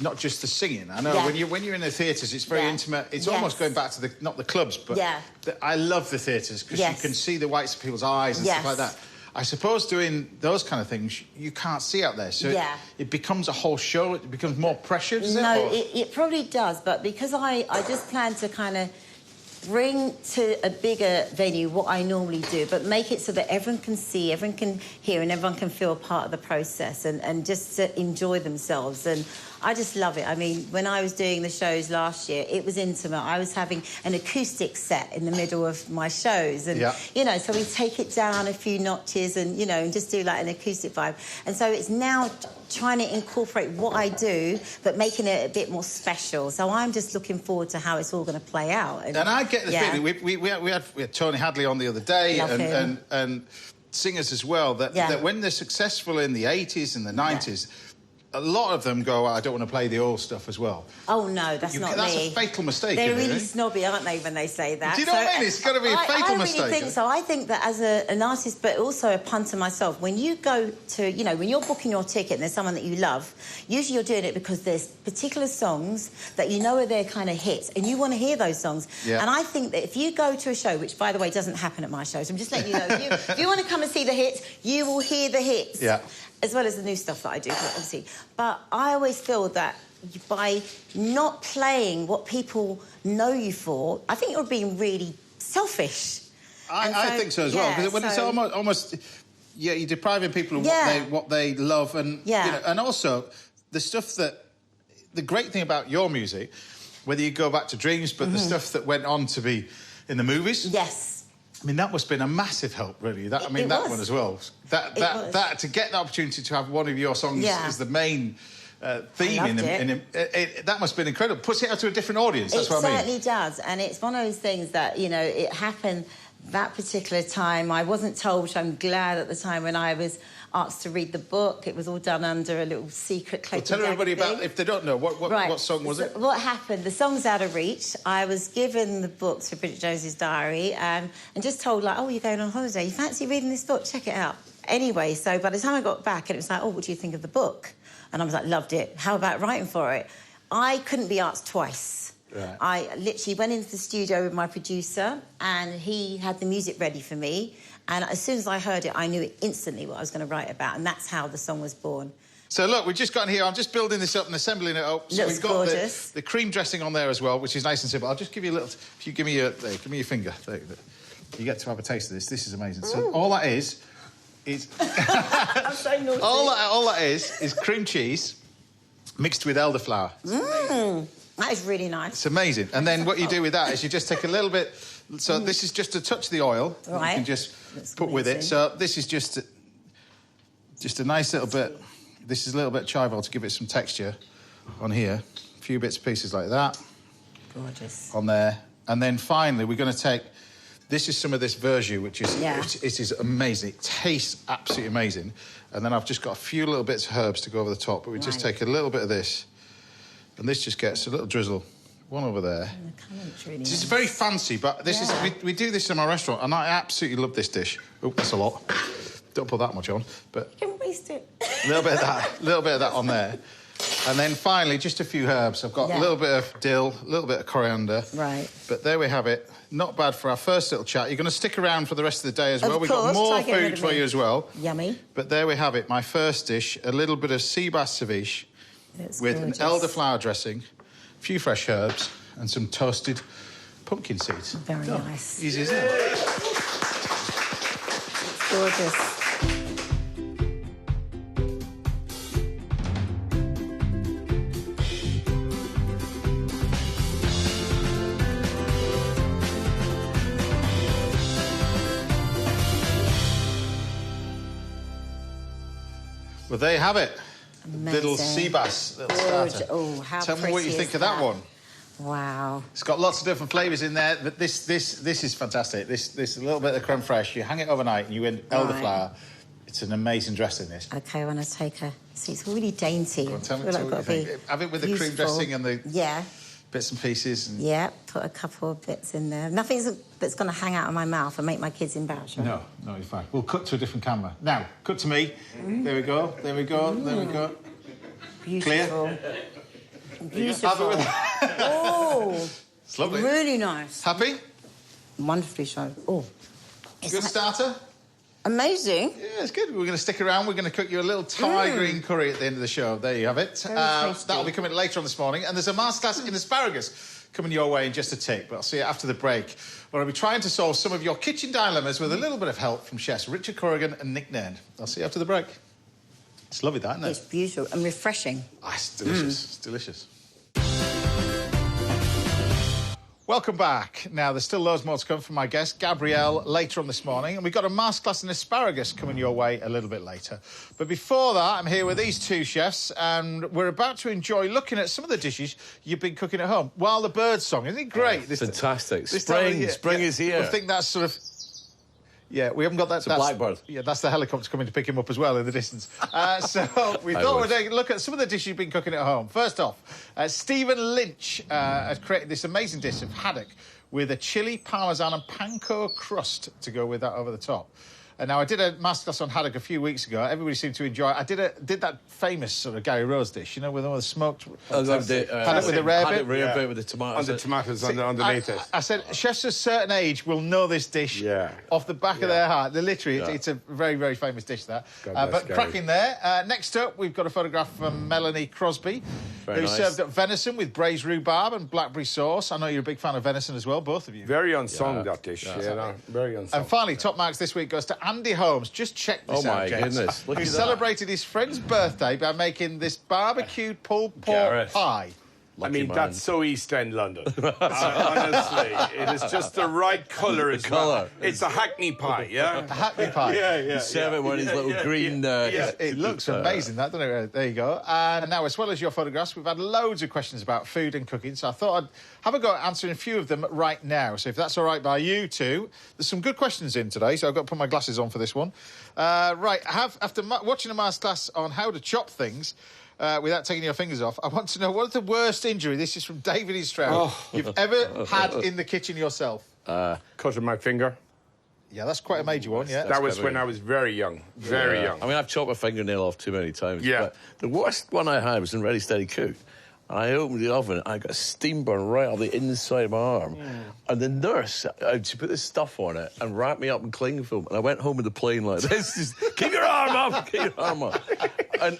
not just the singing. I know
Yeah.
when you're in the theatres, it's very
Yeah.
intimate. It's
Yes.
almost going back to not the clubs, but
Yeah.
I love the theatres because
Yes.
you can see the whites of people's eyes and
Yes.
stuff like that. I suppose doing those kind of things you can't see out there, so
Yeah.
it becomes a whole show. It becomes more pressure, does it?
No,
Or-
it probably does, but because I just plan to kind of bring to a bigger venue what I normally do, but make it so that everyone can see, everyone can hear, and everyone can feel a part of the process and just to enjoy themselves. And I just love it. I mean, when I was doing the shows last year, it was intimate. I was having an acoustic set in the middle of my shows. And,
Yeah.
you know, so we take it down a few notches and, you know, and just do like an acoustic vibe. And so it's now trying to incorporate what I do, but making it a bit more special. So I'm just looking forward to how it's all going to play out.
And I get the
Yeah.
feeling, we had Tony Hadley on the other day
Love him.
and singers as well, that when they're successful in the 80s and the 90s, a lot of them go, I don't want to play the old stuff as well.
Oh, no, that's not
That's
me.
a fatal mistake,
They're
isn't it,
really
eh?
snobby, aren't they, when they say that?
Do you know what I mean? It's gotta be a fatal mistake,
I really think so. I think that as an artist, but also a punter myself, when you go to, you know, when you're booking your ticket and there's someone that you love, usually you're doing it because there's particular songs that you know are their kind of hits and you want to hear those songs.
Yeah.
And I think that if you go to a show, which, by the way, doesn't happen at my shows, I'm just letting you know, if you want to come and see the hits, you will hear the hits.
Yeah.
As well as the new stuff that I do, obviously. But I always feel that by not playing what people know you for, I think you're being really selfish.
I think so as well. Because when it's almost you're depriving people of what they love, and you know, and also the stuff that the great thing about your music, whether you go back to Dreams, but the stuff that went on to be in the movies.
Yes.
I mean, that must have been a massive help, really. That one as well. That to get the opportunity to have one of your songs as the main theme that must have been incredible. Puts it out to a different audience. That's what I mean.
It certainly does, and it's one of those things that, you know, it happened that particular time. I wasn't told, which I'm glad at the time when I was asked to read the book. It was all done under a little secret cloak.
Well, tell everybody about, if they don't know, what song was it?
What happened? The song's Out of Reach. I was given the book for Bridget Jones's Diary and just told, like, oh, you're going on holiday. You fancy reading this book? Check it out. Anyway, so by the time I got back, and it was like, oh, what do you think of the book? And I was like, loved it. How about writing for it? I couldn't be asked twice.
Right.
I literally went into the studio with my producer and he had the music ready for me. And as soon as I heard it, I knew instantly what I was going to write about. And that's how the song was born.
So, look, we've just gotten here. I'm just building this up and assembling it up. So
Looks
we've got
gorgeous.
the cream dressing on there as well, which is nice and simple. I'll just give you a little... If you give me your finger. There, you get to have a taste of this. This is amazing. So all that is...
I'm so naughty.
all that is cream cheese mixed with elderflower.
That is really nice.
It's amazing. And then what you do with that is you just take a little bit... So this is just a touch of the oil that you can just put with it. So this is just a nice little bit... This is a little bit of chive oil to give it some texture on here. A few bits and pieces like that.
Gorgeous.
On there. And then finally, we're going to take... This is some of this verjus, which is it is amazing. It tastes absolutely amazing. And then I've just got a few little bits of herbs to go over the top, but we just take a little bit of this. And this just gets a little drizzle. One over there.
Really
This is very fancy, but this is we do this in my restaurant, and I absolutely love this dish. Oh, that's a lot. Don't put that much on, but
You can waste it.
a little bit of that on there. And then finally, just a few herbs. I've got a little bit of dill, a little bit of coriander.
Right.
But there we have it. Not bad for our first little chat. You're going to stick around for the rest of the day as well.
Of
We've got
course,
more
try to get rid
food
of
for
me.
you as well.
Yummy.
But there we have it. My first dish, a little bit of sea bass ceviche with
gorgeous.
an elderflower dressing, a few fresh herbs, and some toasted pumpkin seeds.
Very nice.
Easy as that.
It's gorgeous.
Well, there you have it.
Amazing.
Little sea bass, little starter.
Oh, how
Tell me
pretty
what you
is
think of that one.
Wow.
It's got lots of different flavours in there, but this is fantastic. This a little bit of creme fraiche. You hang it overnight and you end elderflower. It's an amazing dressing, this.
Okay, I want to take a... See, it's really dainty.
Go on, tell me
I feel
what you
like
think. Have it with the cream
beautiful.
dressing and the
Yeah.
bits and pieces. And...
Yeah, put a couple of bits in there. Nothing that's going to hang out of my mouth and make my kids embarrassed. Right?
No, you're fine. We'll cut to a different camera. Now, cut to me. There we go, there we go, there we go.
Beautiful.
Have
Beautiful.
it with...
Oh,
It's lovely.
really nice.
Happy?
Wonderfully so. Oh, it's
Good
like
starter?
amazing.
Yeah, it's good. We're going to stick around. We're going to cook you a little Thai green curry at the end of the show. There you have it.
Very tasty.
That'll be coming later on this morning. And there's a masterclass in asparagus coming your way in just a tick. But I'll see you after the break, where I'll be trying to solve some of your kitchen dilemmas with a little bit of help from chefs Richard Corrigan and Nick Nairn. I'll see you after the break. It's lovely, that, isn't it?
It's beautiful and refreshing.
Ah, it's delicious. It's delicious. Welcome back. Now, there's still loads more to come from my guest, Gabrielle, later on this morning. And we've got a masterclass in asparagus coming your way a little bit later. But before that, I'm here with these two chefs, and we're about to enjoy looking at some of the dishes you've been cooking at home while the birds song. Isn't it great?
Fantastic.
this time of year.
Spring is here.
I think that's sort of... Yeah, we haven't got that.
It's a blackbird.
Yeah, that's the helicopter coming to pick him up as well in the distance. So we thought we'd take a look at some of the dishes you've been cooking at home. First off, Stephen Lynch has created this amazing dish of haddock with a chili, parmesan and panko crust to go with that over the top. And now, I did a masterclass on haddock a few weeks ago. Everybody seemed to enjoy it. I did that famous sort of Gary Rose dish, you know, with all the smoked... haddock with the rare bit.
Rare bit with the tomatoes.
On the tomatoes, underneath it.
I said, chefs of a certain age will know this dish off the back of their heart. They're literally, it's a very, very famous dish, that. But cracking there. Next up, we've got a photograph from Melanie Crosby, who served up venison with braised rhubarb and blackberry sauce. I know you're a big fan of venison as well, both of you.
Very unsung, that dish. Very unsung.
And finally, top marks this week goes to Andy Holmes. Just check this out,
Oh, my
gents.
goodness. Look
Who
at that.
celebrated his friend's birthday by making this barbecued pulled pork
Gareth.
pie.
Lucky man.
That's so East End London. Honestly, it is just the right colour as well.
colour.
It's a Hackney pie, yeah?
A Hackney pie.
You serve it with his little green...
It looks amazing, that, doesn't it? There you go. And now, as well as your photographs, we've had loads of questions about food and cooking, so I thought I'd have a go at answering a few of them right now. So if that's all right by you two, there's some good questions in today, so I've got to put my glasses on for this one. After watching a masterclass on how to chop things... without taking your fingers off, I want to know, what is the worst injury, this is from David E. Stroud, you've ever had in the kitchen yourself?
Cutting my finger.
Yeah, that's quite a major one, yeah.
That was when I was very young. Very young.
I mean, I've chopped my fingernail off too many times.
Yeah.
But the worst one I had was in Ready Steady Cook. And I opened the oven and I got a steam burn right off the inside of my arm. And the nurse, she put this stuff on it and wrapped me up in cling film. And I went home with the plane like this. Just, keep your arm up! Keep your arm up.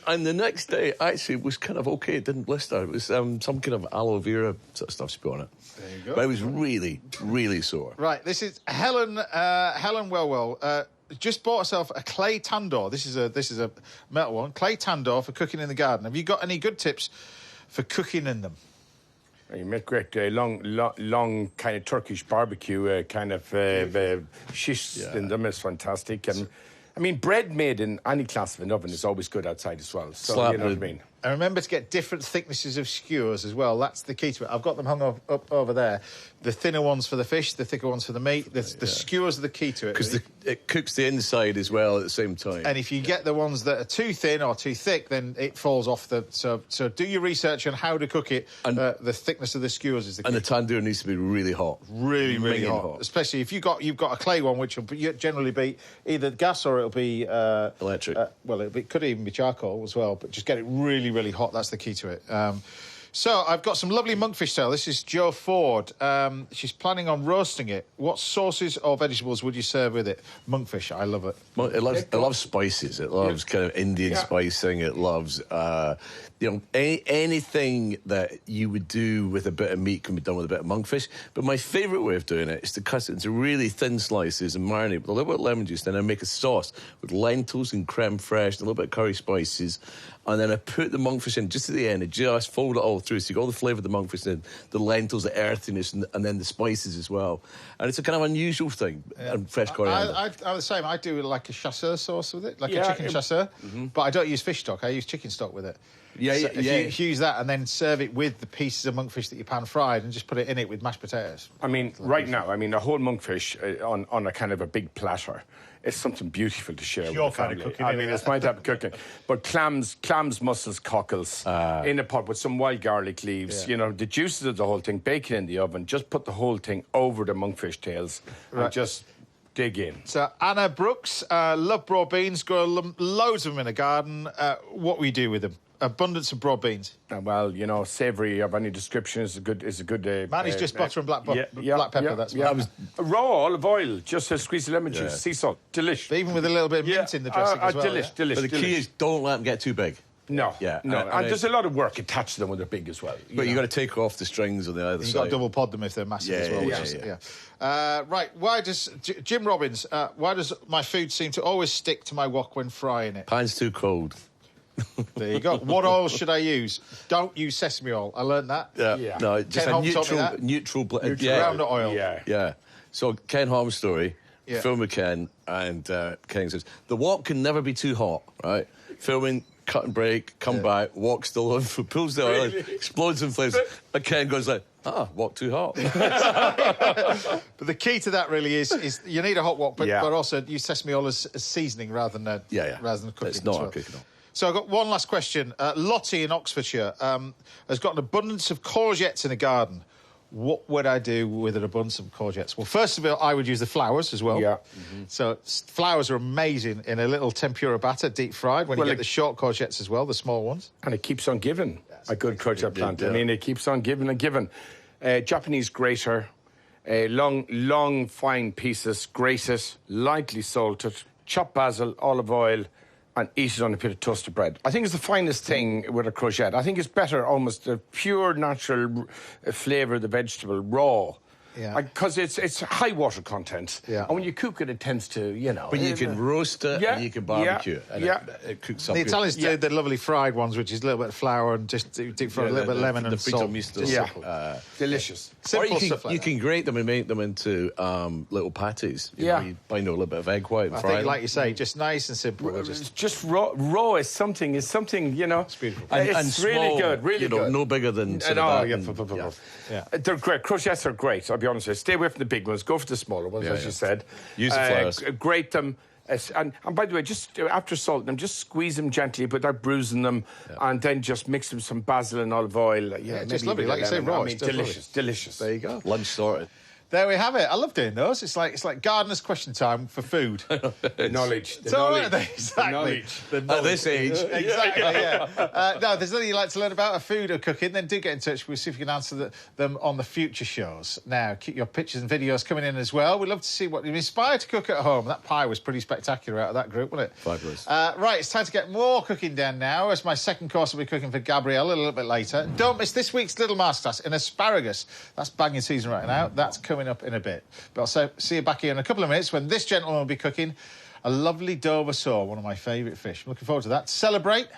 And the next day, actually, it was kind of okay. It didn't blister. It was some kind of aloe vera sort of stuff she put on it.
There you go.
But it was really, really sore.
Right, this is Helen Wellwell. Just bought herself a clay tandoor. This is a metal one. Clay tandoor for cooking in the garden. Have you got any good tips for cooking in them?
You make great long kind of Turkish barbecue, shish in them is fantastic. And I mean, bread made in any class of an oven is always good outside as well. So, you know what I mean?
And remember to get different thicknesses of skewers as well. That's the key to it. I've got them hung up over there. The thinner ones for the fish, the thicker ones for the meat. The skewers are the key to it.
Because it cooks the inside as well at the same time.
And if you get the ones that are too thin or too thick, then it falls off the... So do your research on how to cook it. And the thickness of the skewers is the key.
And the tandoor needs to be really hot.
Really, really hot. Especially if you've got a clay one, which will generally be either gas or it'll be...
electric.
It could even be charcoal as well, but just get it really, really hot. That's the key to it. So I've got some lovely monkfish tail. This is Jo Ford. She's planning on roasting it. What sauces or vegetables would you serve with it? Monkfish, I love it.
It loves spices. It loves kind of Indian spicing. It loves, anything that you would do with a bit of meat can be done with a bit of monkfish. But my favourite way of doing it is to cut it into really thin slices and marinate with a little bit of lemon juice. Then I make a sauce with lentils and creme fraiche, and a little bit of curry spices. And then I put the monkfish in just at the end. I just fold it all through. So you got all the flavour of the monkfish, and the lentils, the earthiness, and then the spices as well. And it's a kind of unusual thing, and fresh coriander.
I'm the same. I do like a chasseur sauce with it, like a chicken chasseur, but I don't use fish stock. I use chicken stock with it. If you use that and then serve it with the pieces of monkfish that you pan-fried and just put it in it with mashed potatoes.
I mean, right now, a whole monkfish on a kind of a big platter. It's something beautiful to share with the family.
Cooking,
I mean, it's my type of cooking. But clams, mussels, cockles in a pot with some wild garlic leaves, the juices of the whole thing, bake it in the oven, just put the whole thing over the monkfish tails and just dig in.
So, Anna Brooks, love broad beans, grow loads of them in a garden. What we do with them? Abundance of broad beans.
Well, savoury of any description is a good.
Manny's just butter and black pepper. That's what
raw olive oil, just a squeeze of lemon juice, sea salt, delish.
But even with a little bit of mint in the dressing as well.
Delish.
But the key is don't let them get too big.
No. And there's a lot of work attached to them when they're big as well.
But you've got to take off the strings on the other side.
You've got to double pod them if they're massive as well. Right, why does... Jim Robbins, why does my food seem to always stick to my wok when frying it?
Pan's too cold.
There you go. What oil should I use? Don't use sesame oil. I learned that.
Yeah. No, just a neutral
groundnut oil.
Yeah. So Ken Harm's story, film with Ken, and Ken says, the wok can never be too hot, right? Filming, cut and break, come back, wok still on, pulls the oil, explodes in flames, and Ken goes like, wok too hot.
But the key to that really is you need a hot wok, but also use sesame oil as seasoning rather than cooking.
It's not cooking.
So I've got one last question. Lottie in Oxfordshire has got an abundance of courgettes in a garden. What would I do with an abundance of courgettes? Well, first of all, I would use the flowers as well. Yeah. So flowers are amazing in a little tempura batter, deep fried, when you get the short courgettes as well, the small ones.
And it keeps on giving, a good courgette plant. I mean, it keeps on giving and giving. Japanese grater, long, fine pieces, grated, lightly salted, chopped basil, olive oil, and eat it on a bit of toasted bread. I think it's the finest thing with a courgette. I think it's better, almost the pure, natural flavour of the vegetable, raw. Because it's high water content. And when you cook it, it tends to,
But you can roast it and you can barbecue it. And it cooks up.
The Italians do the lovely fried ones, which is a little bit of flour and just deep fry a little bit of lemon and salt.
Delicious.
Simple
stuff like you can grate them and make them into little patties. You bind a little bit of egg white and fry them.
Like you say, just nice and simple.
Just raw is something, It's beautiful.
And
small, really good, really good.
No bigger than
They're great. Courgettes are great, I'll be honest with you. Stay away from the big ones. Go for the smaller ones, as you said.
Use the flowers.
Grate them. And by the way, just after salting them, just squeeze them gently without bruising them, and then just mix them with some basil and olive oil.
Just lovely. Like you say, raw.
Delicious.
There you go. Lunch sorted.
There we have it. I love doing those. It's like gardener's question time for food.
Knowledge.
Exactly.
At this age.
Exactly, no, if there's anything you'd like to learn about food or cooking, then do get in touch. We'll see if we can answer them on the future shows. Now, keep your pictures and videos coming in as well. We'd love to see what you're inspired to cook at home. That pie was pretty spectacular out of that group, wasn't it?
Fabulous.
Right, it's time to get more cooking down now, as my second course will be cooking for Gabrielle a little bit later. Don't miss this week's Little Masterclass in asparagus. That's banging season right now. That's coming up in a bit. But I'll see you back here in a couple of minutes when this gentleman will be cooking a lovely Dover sole, one of my favourite fish. I'm looking forward to that. Celebrate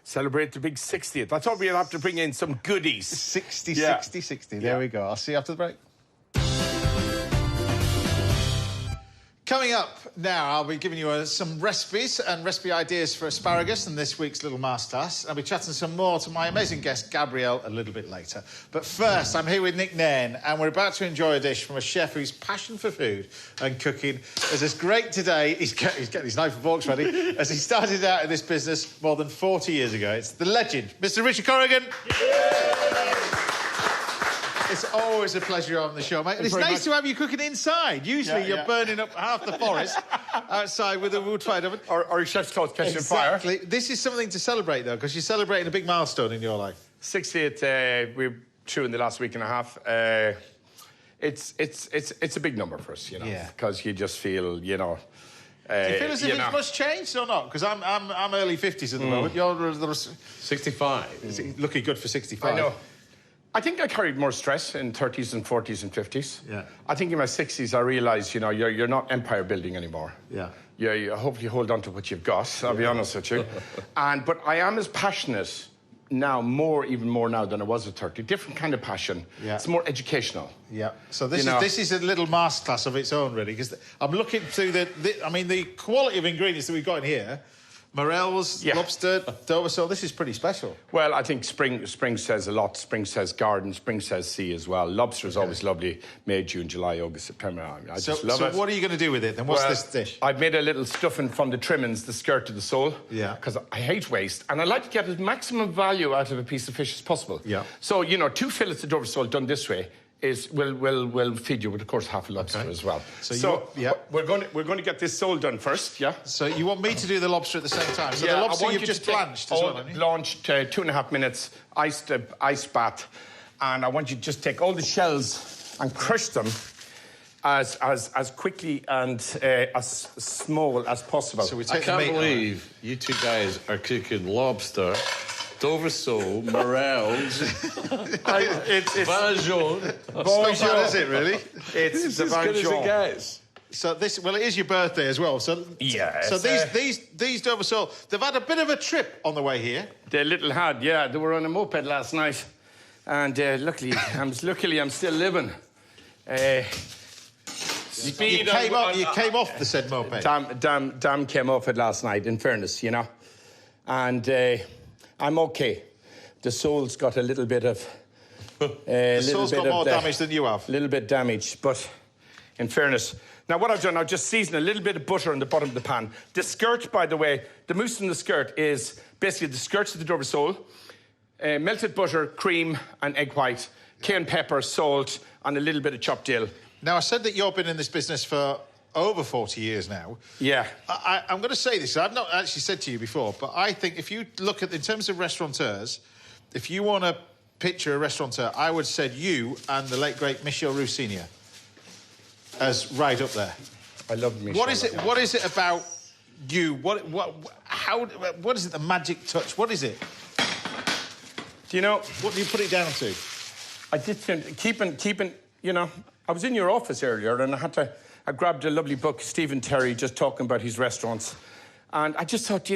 the big 60th. I thought we'd have to bring in some goodies. 60. There we go. I'll see you after the break. Coming up now, I'll be giving you some recipes and recipe ideas for asparagus in this week's Little Masterclass. I'll be chatting some more to my amazing guest, Gabrielle, a little bit later. But first, I'm here with Nick Nairn, and we're about to enjoy a dish from a chef whose passion for food and cooking is as great today. He's getting his knife and forks ready, as he started out in this business more than 40 years ago. It's the legend, Mr. Richard Corrigan. It's always a pleasure on the show, mate. And it's nice to have you cooking inside. Usually you're burning up half the forest outside with a wood fire oven.
Or chef's clothes catching fire.
Exactly. This is something to celebrate, though, because you're celebrating a big milestone in your life.
60th, we're through in the last week and a half. It's a big number for us, because you just feel,
Do you feel as if it's much changed or not? Because I'm early 50s at the moment. You're
65.
Looking good for 65.
I know. I think I carried more stress in 30s and 40s and 50s.
Yeah.
I think in my 60s I realised, you're not empire building anymore.
Yeah.
You hopefully hold on to what you've got, I'll be honest with you. But I am as passionate now even more now than I was at 30. Different kind of passion.
Yeah.
It's more educational.
Yeah. So this is a little masterclass of its own, really, because I'm looking through the quality of ingredients that we've got in here. Morels, lobster, Dover sole. This is pretty special.
Well, I think spring says a lot. Spring says garden. Spring says sea as well. Lobster is always lovely. May, June, July, August, September. I just love it.
So what are you going to do with it then? What's this dish?
I've made a little stuffing from the trimmings, the skirt to the sole.
Yeah.
Because I hate waste. And I like to get as maximum value out of a piece of fish as possible.
Yeah.
So, 2 fillets of Dover sole done this way will feed you with, of course, half a lobster as well. So we're going to get this sole done first, yeah?
So you want me to do the lobster at the same time? So the lobster you've just blanched as well, haven't you?
Blanched, 2.5 minutes, ice bath. And I want you to just take all the shells and crush them as quickly and as small as possible.
So we take
I can't believe you two guys are cooking lobster, Dover sole, morels, vin jaune.
Not bad, is it, really?
It's the
as
vin
good as it
jaune.
gets.
So it is your birthday as well. So these Dover sole, they've had a bit of a trip on the way here.
They they were on a moped last night, and luckily I'm still living.
You came off the said moped.
Dam came off it last night. In fairness, and I'm okay. The sole's got a little bit of.
The sole's got more damage than you have.
A little bit damaged, but in fairness. Now, what I've done, I've just seasoned a little bit of butter on the bottom of the pan. The skirt, by the way, the mousse in the skirt is basically the skirts of the Dover sole, melted butter, cream, and egg white, cayenne pepper, salt, and a little bit of chopped dill.
Now, I said that you've been in this business for over 40 years now.
Yeah.
I'm going to say this. I've not actually said to you before, but I think if you look at, in terms of restaurateurs, if you want to picture a restaurateur, I would say you and the late, great Michel Roux Senior as right up there.
I love Michel.
What is it about you? What is it, the magic touch? What is it?
Do you know...
What do you put it down to?
I did think, keeping, I was in your office earlier and I grabbed a lovely book, Stephen Terry, just talking about his restaurants. And I just thought,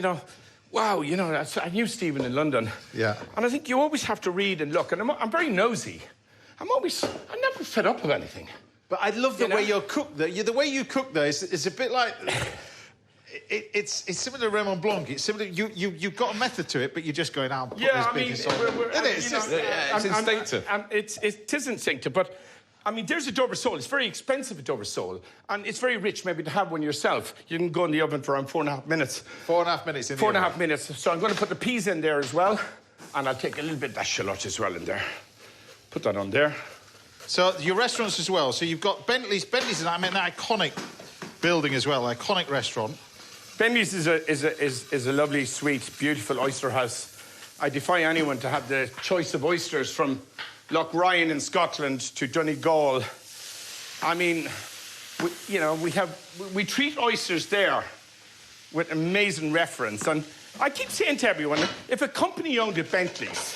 wow, I knew Stephen in London.
Yeah.
And I think you always have to read and look. And I'm very nosy. I'm never fed up of anything.
But I love the way you cook there. The way you cook there is a bit like... It's similar to Raymond Blanc. It's similar. You've got a method to it, but you're just going out. It's
instinctive.
It is instinctive, but I mean, there's a Dover sole. It's very expensive, a Dover sole, and it's very rich. Maybe to have one yourself. You can go in the oven for around 4.5 minutes.
4.5 minutes in the oven.
4.5 minutes. So I'm going to put the peas in there as well, and I'll take a little bit of that shallot as well in there. Put that on there.
So your restaurants as well. So you've got Bentley's. Bentley's an iconic building as well. Iconic restaurant.
Bentley's is a lovely, sweet, beautiful oyster house. I defy anyone to have the choice of oysters from Loch Ryan in Scotland to Donegal. I mean, we treat oysters there with amazing reference. And I keep saying to everyone, if a company owned a Bentley's,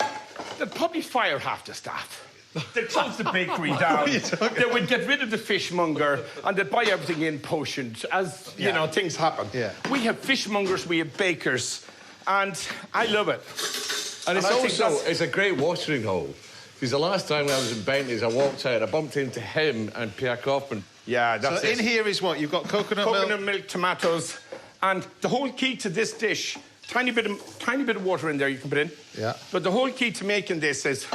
they'd probably fire half the staff. They'd close the bakery down. They would get rid of the fishmonger and they'd buy everything in potioned as, things happen.
Yeah.
We have fishmongers, we have bakers, and I love it.
And it's a great watering hole. Because the last time I was in Bentley's, I walked out, I bumped into him and Pierre Kaufman.
Yeah, that's it.
In here is what? You've got coconut
milk, tomatoes, and the whole key to this dish, tiny bit of water in there you can put in.
Yeah.
But the whole key to making this is,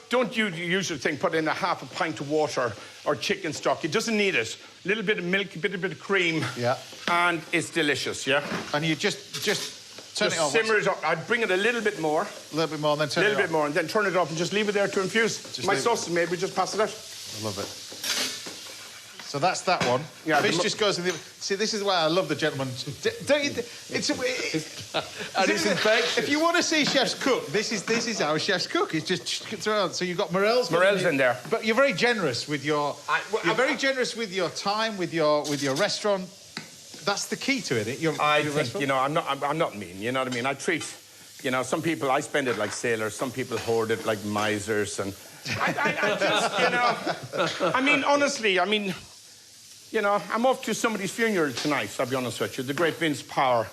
don't you usually put in a half a pint of water or chicken stock. It doesn't need it. A little bit of milk, a bit of cream.
Yeah.
And it's delicious, yeah?
And you just turn it off.
Simmer it up. I'd bring it a little bit more.
A little bit more, and then turn it off.
A little bit more, and then turn it off and just leave it there to infuse. My sauce is made, we just pass it out.
I love it. So that's that one.
Yeah,
Fish just goes in the... See, this is why I love the gentleman. Don't you... It's
infectious.
If you want to see chefs cook, this is how chefs cook. It's just throw out. So you've got morels.
Morels in there.
But you're very generous with your... You're very generous with your time, with your restaurant. That's the key to it.
I think, I'm not mean, you know what I mean? I treat, some people, I spend it like sailors, some people hoard it like misers, and I just, honestly, I'm off to somebody's funeral tonight, I'll be honest with you, the great Vince Power,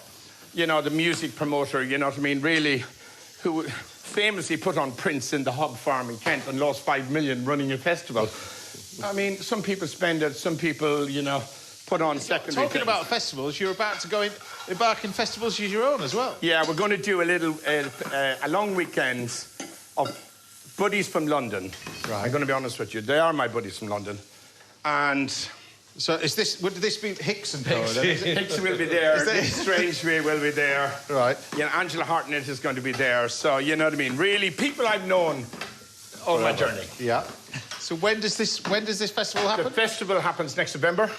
the music promoter, you know what I mean, really, who famously put on Prince in the hog farm in Kent and lost 5 million running a festival. I mean, some people spend it, some people, you know, put on secondary
Talking
things.
about festivals, you're about to embark in festivals of your own as well.
Yeah, we're going to do a long weekend of buddies from London.
Right.
I'm going to be honest with you. They are my buddies from London. And...
So would this be Hicks and Co? then, is it?
Hicks will be there. Strangeway will be there.
Right.
Yeah, Angela Hartnett is going to be there. So, you know what I mean? Really, people I've known all my journey.
Yeah. So when does this festival happen?
The festival happens next November.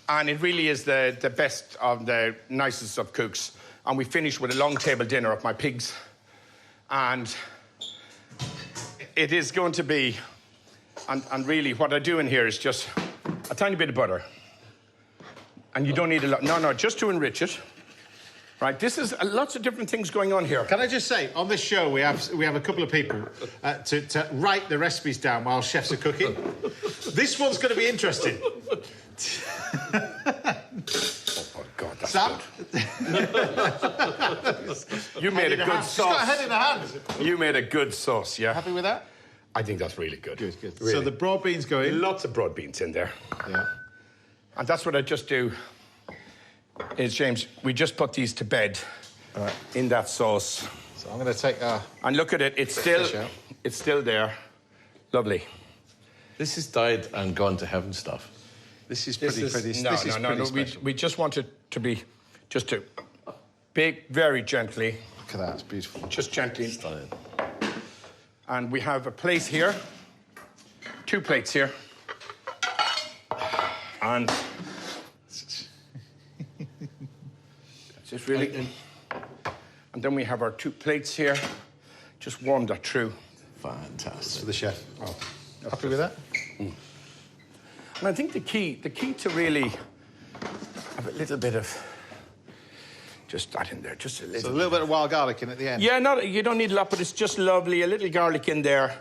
And it really is the best of the nicest of cooks. And we finish with a long table dinner of my pigs. And it is going to be... And really, what I do in here is just a tiny bit of butter. And you don't need a lot. No, just to enrich it. Right, this is lots of different things going on here.
Can I just say, on this show, we have a couple of people to write the recipes down while chefs are cooking. This one's going to be interesting.
Oh, God, that's
Sam?
good. You made a good
She's got a head
sauce.
in her hand.
You made a good sauce, yeah?
Happy with that?
I think that's really good.
Good.
Really.
So the broad beans go in.
Lots of broad beans in there.
Yeah.
And that's what I just do, is, James, we just put these to bed in that sauce.
So I'm going to take
And look at it, it's still there. Lovely.
This is died and gone to heaven stuff.
This is pretty.
No, we just want it to be, just to bake very gently.
Look at that, it's beautiful.
Just gently.
Stunning.
And we have a plate here, 2 plates here. And that's it really. And then we have our 2 plates here. Just warm that through.
Fantastic.
For the chef. Oh. Happy with that?
And I think the key to really have a little bit of just that in there, just a little.
So a little bit of wild garlic in at the end.
Yeah, you don't need a lot, but it's just lovely. A little garlic in there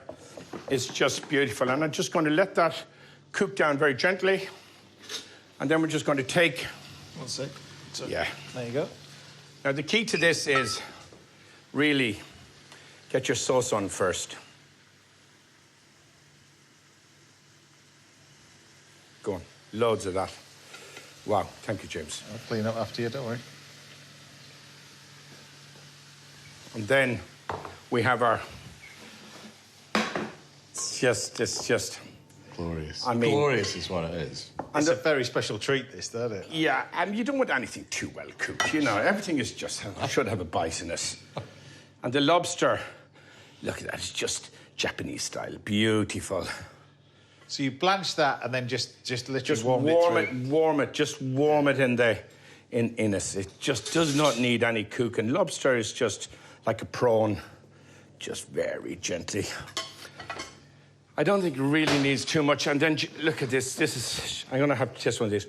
is just beautiful. And I'm just going to let that cook down very gently. And then we're just going to take...
One sec. So,
Yeah.
there you go.
Now, the key to this is really get your sauce on first. Go on. Loads of that. Wow. Thank you, James.
I'll clean up after you, don't worry.
And then we have our... It's just...
Glorious.
I mean-
glorious is what it is.
It's a very special treat, this, isn't it?
Yeah, and you don't want anything too well cooked, you know. Everything is just... I should have a bite in it. And the lobster, look at that. It's just Japanese style. Beautiful.
So you blanch that and then just literally
Just
warm it through.
Just warm it in it. It just does not need any cooking. Lobster is just like a prawn, just very gently. I don't think it really needs too much. And then look at this. This is. I'm gonna have to test one of these.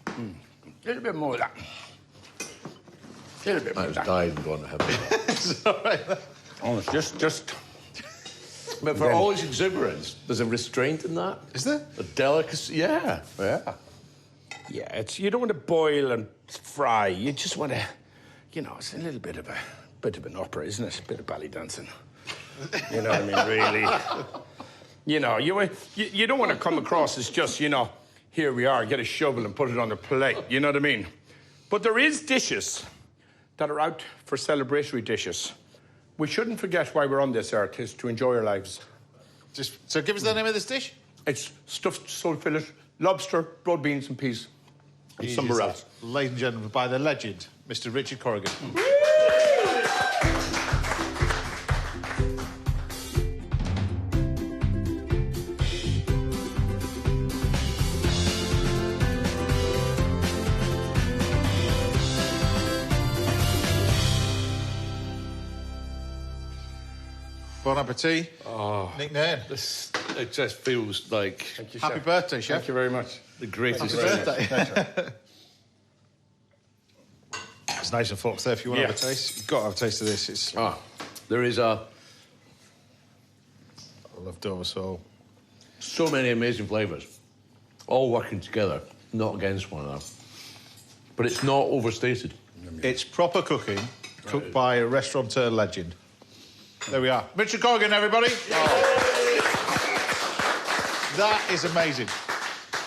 A little bit more of that. A little bit more
I
of
was
that.
died and gone to heaven.
Sorry.
Oh, just.
But for all its exuberance, there's a restraint in that.
Is there?
A delicacy. Yeah.
Yeah, you don't want to boil and fry. You just want to, you know, it's a little bit of an opera, isn't it? A bit of belly dancing. You know what I mean? Really. You know, you don't want to come across as just, you know, here we are, get a shovel and put it on the plate. You know what I mean? But there is dishes that are out for celebratory dishes. We shouldn't forget why we're on this earth, is to enjoy our lives.
So give us the name of this dish.
It's stuffed sole fillet, lobster, broad beans and peas. And some morels.
Ladies and gentlemen, by the legend, Mr. Richard Corrigan. Bon appetit.
Oh,
Nick Nairn.
it just feels like
Happy birthday, chef.
Thank you very much.
the greatest.
birthday. It's nice and forks there if you want to have a
Yes.
taste. You've got to have a taste of this. It's...
There is
I love Dover sole.
so many amazing flavours, all working together, not against one another. But it's not overstated.
It's proper cooking cooked by a restaurateur legend. There we are. Richard Corrigan, everybody. That is amazing.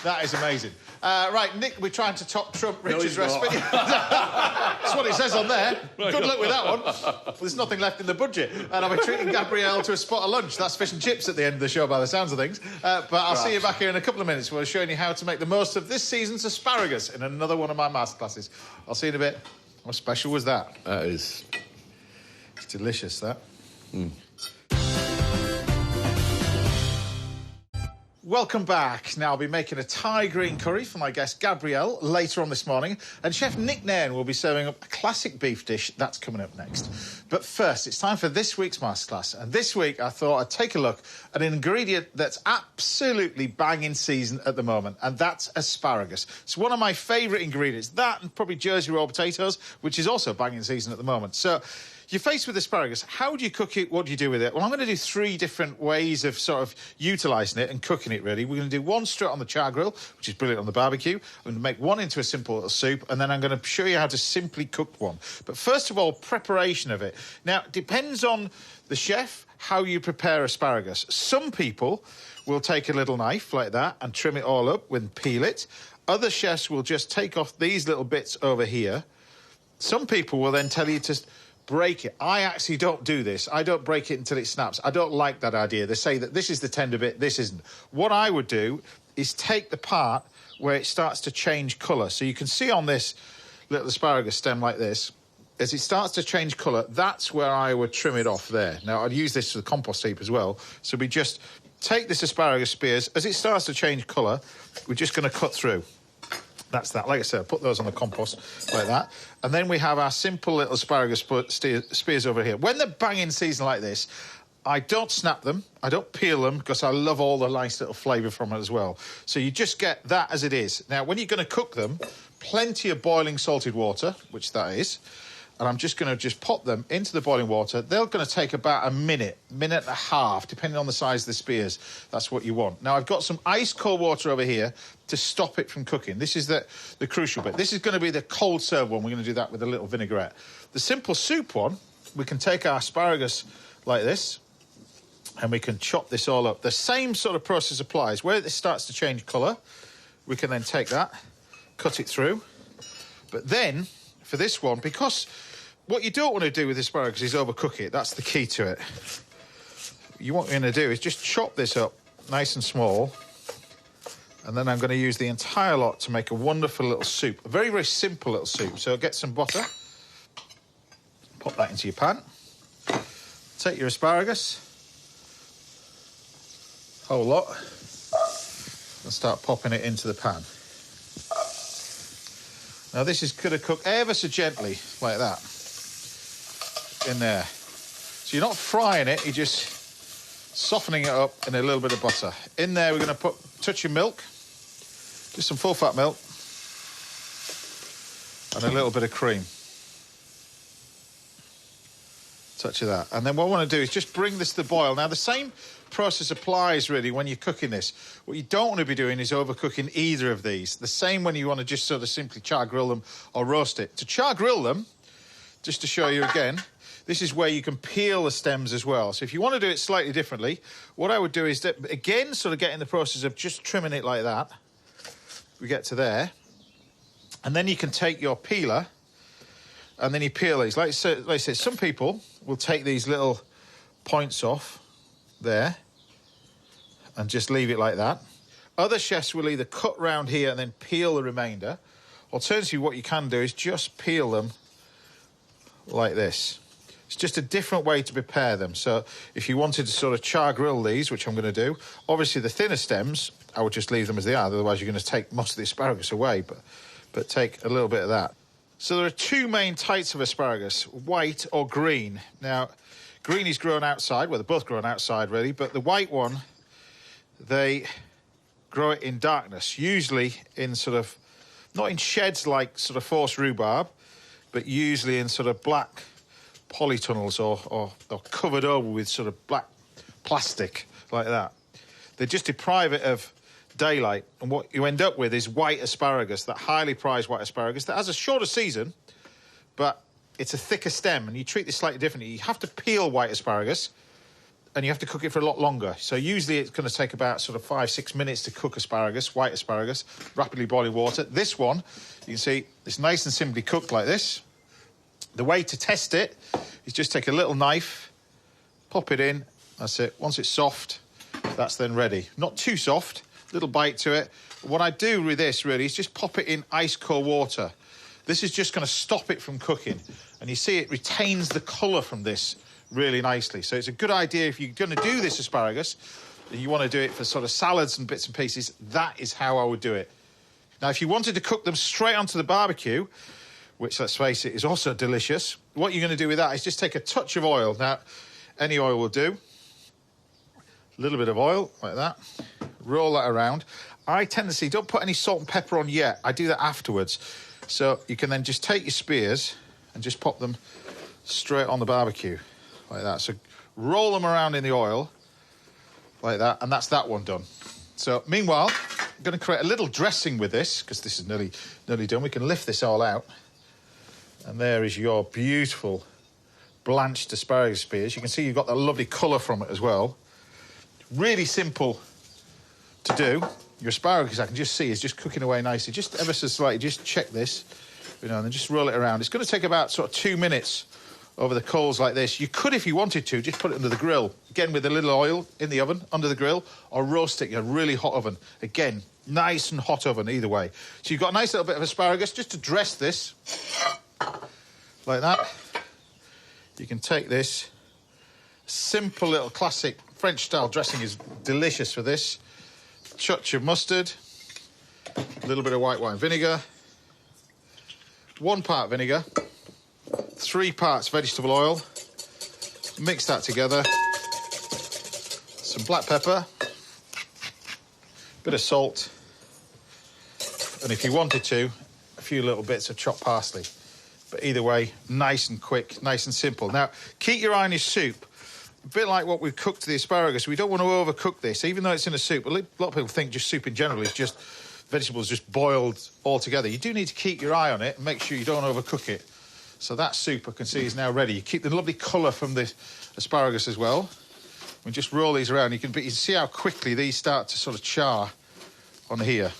That is amazing. Right, Nick, we're trying to top Trump Richard's recipe. That's what it says on there. Good luck with that one. There's nothing left in the budget. And I'll be treating Gabrielle to a spot of lunch. That's fish and chips at the end of the show, by the sounds of things. But I'll see you back here in a couple of minutes. We're showing you how to make the most of this season's asparagus in another one of my masterclasses. I'll see you in a bit. How special was that?
That is.
It's delicious, that. Welcome back. Now, I'll be making a Thai green curry for my guest Gabrielle later on this morning, and Chef Nick Nairn will be serving up a classic beef dish. That's coming up next. But first, it's time for this week's masterclass, and this week I thought I'd take a look at an ingredient that's absolutely bang in season at the moment, and that's asparagus. It's one of my favourite ingredients, that and probably Jersey roll potatoes, which is also bang in season at the moment. So you're faced with asparagus. How do you cook it? What do you do with it? Well, I'm going to do 3 different ways of sort of utilising it and cooking it, really. We're going to do one straight on the char grill, which is brilliant on the barbecue. I'm going to make one into a simple little soup, and then I'm going to show you how to simply cook one. But first of all, preparation of it. Now, it depends on the chef how you prepare asparagus. Some people will take a little knife like that and trim it all up and peel it. Other chefs will just take off these little bits over here. Some people will then tell you to break it. I actually don't do this. I don't break it until it snaps. I don't like that idea. They say that this is the tender bit, this isn't. What I would do is take the part where it starts to change colour. So you can see on this little asparagus stem like this, as it starts to change colour, that's where I would trim it off there. Now, I'd use this for the compost heap as well. So we just take this asparagus spears. As it starts to change colour, we're just going to cut through. That's that. Like I said, put those on the compost like that. And then we have our simple little asparagus spears over here. When they're bang in season like this, I don't snap them. I don't peel them because I love all the nice little flavour from it as well. So you just get that as it is. Now, when you're going to cook them, plenty of boiling salted water, which that is. And I'm just going to just pop them into the boiling water. They're going to take about a minute and a half, depending on the size of the spears. That's what you want. Now, I've got some ice-cold water over here to stop it from cooking. This is the crucial bit. This is going to be the cold serve one. We're going to do that with a little vinaigrette. The simple soup one, we can take our asparagus like this, and we can chop this all up. The same sort of process applies. Where it starts to change colour, we can then take that, cut it through. But then, for this one, because what you don't want to do with asparagus is overcook it. That's the key to it. What you're going to do is just chop this up nice and small, and then I'm going to use the entire lot to make a wonderful little soup. A very, very simple little soup. So get some butter, pop that into your pan, take your asparagus, whole lot, and start popping it into the pan. Now, this is going to cook ever so gently, like that, in there. So you're not frying it, you're just softening it up in a little bit of butter. In there, we're going to put a touch of milk, just some full-fat milk, and a little bit of cream. Touch of that. And then what I want to do is just bring this to the boil. Now, the same process applies, really, when you're cooking this. What you don't want to be doing is overcooking either of these. The same when you want to just sort of simply char grill them or roast it. To char grill them, just to show you again, this is where you can peel the stems as well. So if you want to do it slightly differently, what I would do is, again, sort of get in the process of just trimming it like that. We get to there. And then you can take your peeler and then you peel these. Like I said, some people will take these little points off there and just leave it like that. Other chefs will either cut round here and then peel the remainder. Alternatively, what you can do is just peel them like this. It's just a different way to prepare them. So if you wanted to sort of char grill these, which I'm going to do, obviously the thinner stems, I would just leave them as they are. Otherwise, you're going to take most of the asparagus away, but take a little bit of that. So there are 2 main types of asparagus, white or green. Now, green is grown outside. Well, they're both grown outside, really. But the white one, they grow it in darkness, usually in sort of, not in sheds like sort of forced rhubarb, but usually in sort of black polytunnels or covered over with sort of black plastic like that. They just deprive it of daylight, and what you end up with is white asparagus, that highly prized white asparagus that has a shorter season, but it's a thicker stem, and you treat this slightly differently. You have to peel white asparagus, and you have to cook it for a lot longer. So usually it's going to take about sort of 5-6 minutes to cook asparagus, white asparagus, rapidly boiling water. This one, you can see, it's nice and simply cooked like this. The way to test it is just take a little knife, pop it in, that's it. Once it's soft, that's then ready. Not too soft, little bite to it. What I do with this, really, is just pop it in ice cold water. This is just going to stop it from cooking. And you see it retains the colour from this really nicely. So it's a good idea if you're going to do this asparagus, and you want to do it for sort of salads and bits and pieces, that is how I would do it. Now, if you wanted to cook them straight onto the barbecue, which, let's face it, is also delicious, what you're going to do with that is just take a touch of oil. Now, any oil will do. A little bit of oil, like that. Roll that around. I tend to see, don't put any salt and pepper on yet. I do that afterwards. So you can then just take your spears and just pop them straight on the barbecue, like that. So roll them around in the oil, like that, and that's that one done. So meanwhile, I'm going to create a little dressing with this, because this is nearly done. We can lift this all out. And there is your beautiful blanched asparagus spears. You can see you've got that lovely colour from it as well. Really simple to do. Your asparagus, I can just see, is just cooking away nicely. Just ever so slightly, just check this, and then just roll it around. It's going to take about sort of 2 minutes over the coals like this. You could, if you wanted to, just put it under the grill. Again, with a little oil in the oven, under the grill, or roast it in a really hot oven. Again, nice and hot oven, either way. So you've got a nice little bit of asparagus. Just to dress this, like that. You can take this. Simple little classic French-style dressing is delicious for this. Touch of mustard, a little bit of white wine vinegar, 1 part vinegar, 3 parts vegetable oil, mix that together, some black pepper, bit of salt, and if you wanted to, a few little bits of chopped parsley. But either way, nice and quick, nice and simple. Now, keep your eye on your soup. A bit like what we've cooked the asparagus, we don't want to overcook this, even though it's in a soup. A lot of people think just soup in general is just vegetables just boiled all together. You do need to keep your eye on it and make sure you don't overcook it. So that soup, I can see, is now ready. You keep the lovely colour from the asparagus as well. We just roll these around. You can see how quickly these start to sort of char on here.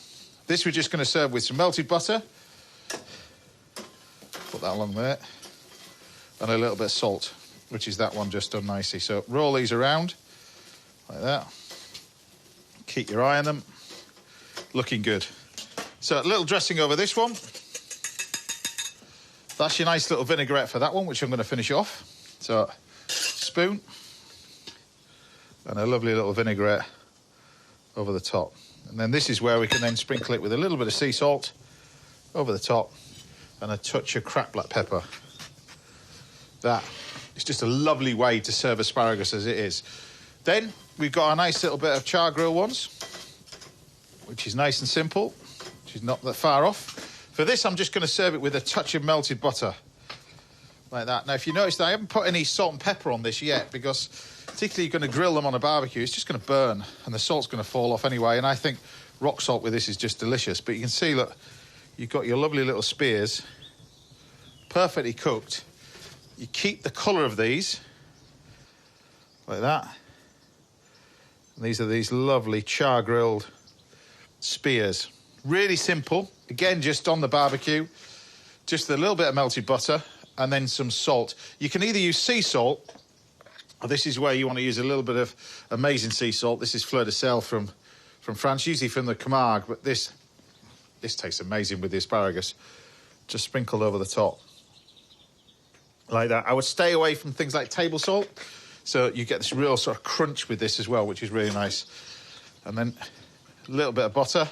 This we're just going to serve with some melted butter. Put that along there. And a little bit of salt, which is that one just done nicely. So roll these around like that. Keep your eye on them. Looking good. So a little dressing over this one. That's your nice little vinaigrette for that one, which I'm going to finish off. So spoon and a lovely little vinaigrette over the top. And then this is where we can then sprinkle it with a little bit of sea salt over the top and a touch of cracked black pepper. That is just a lovely way to serve asparagus as it is. Then we've got a nice little bit of char grill ones, which is nice and simple, which is not that far off. For this, I'm just going to serve it with a touch of melted butter, like that. Now, if you notice that I haven't put any salt and pepper on this yet, because particularly you're going to grill them on a barbecue, it's just going to burn, and the salt's going to fall off anyway, and I think rock salt with this is just delicious. But you can see, look, you've got your lovely little spears, perfectly cooked. You keep the colour of these, like that. And these are these lovely char-grilled spears. Really simple. Again, just on the barbecue. Just a little bit of melted butter and then some salt. You can either use sea salt, or this is where you want to use a little bit of amazing sea salt. This is Fleur de Sel from France, usually from the Camargue, but this tastes amazing with the asparagus. Just sprinkled over the top. Like that. I would stay away from things like table salt, so you get this real sort of crunch with this as well, which is really nice. And then a little bit of butter.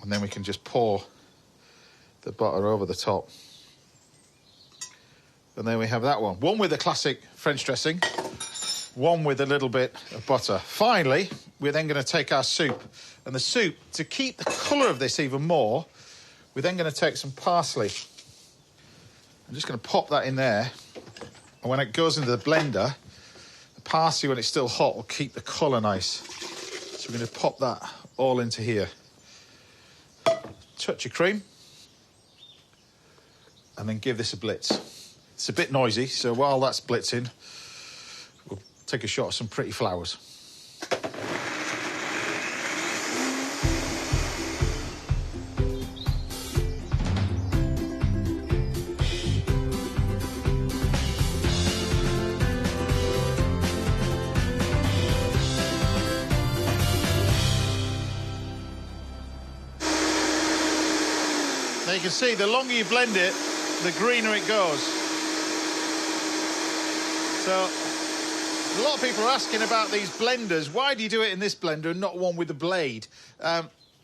And then we can just pour the butter over the top. And then we have that one. One with the classic French dressing, one with a little bit of butter. Finally, we're then going to take our soup. And the soup, to keep the colour of this even more, we're then going to take some parsley. I'm just going to pop that in there. And when it goes into the blender, the parsley, when it's still hot, will keep the colour nice. So we're going to pop that all into here. Touch of cream. and then give this a blitz. It's a bit noisy, so while that's blitzing, we'll take a shot of some pretty flowers. Now you can see, the longer you blend it, the greener it goes. So, a lot of people are asking about these blenders. Why do you do it in this blender and not one with a blade?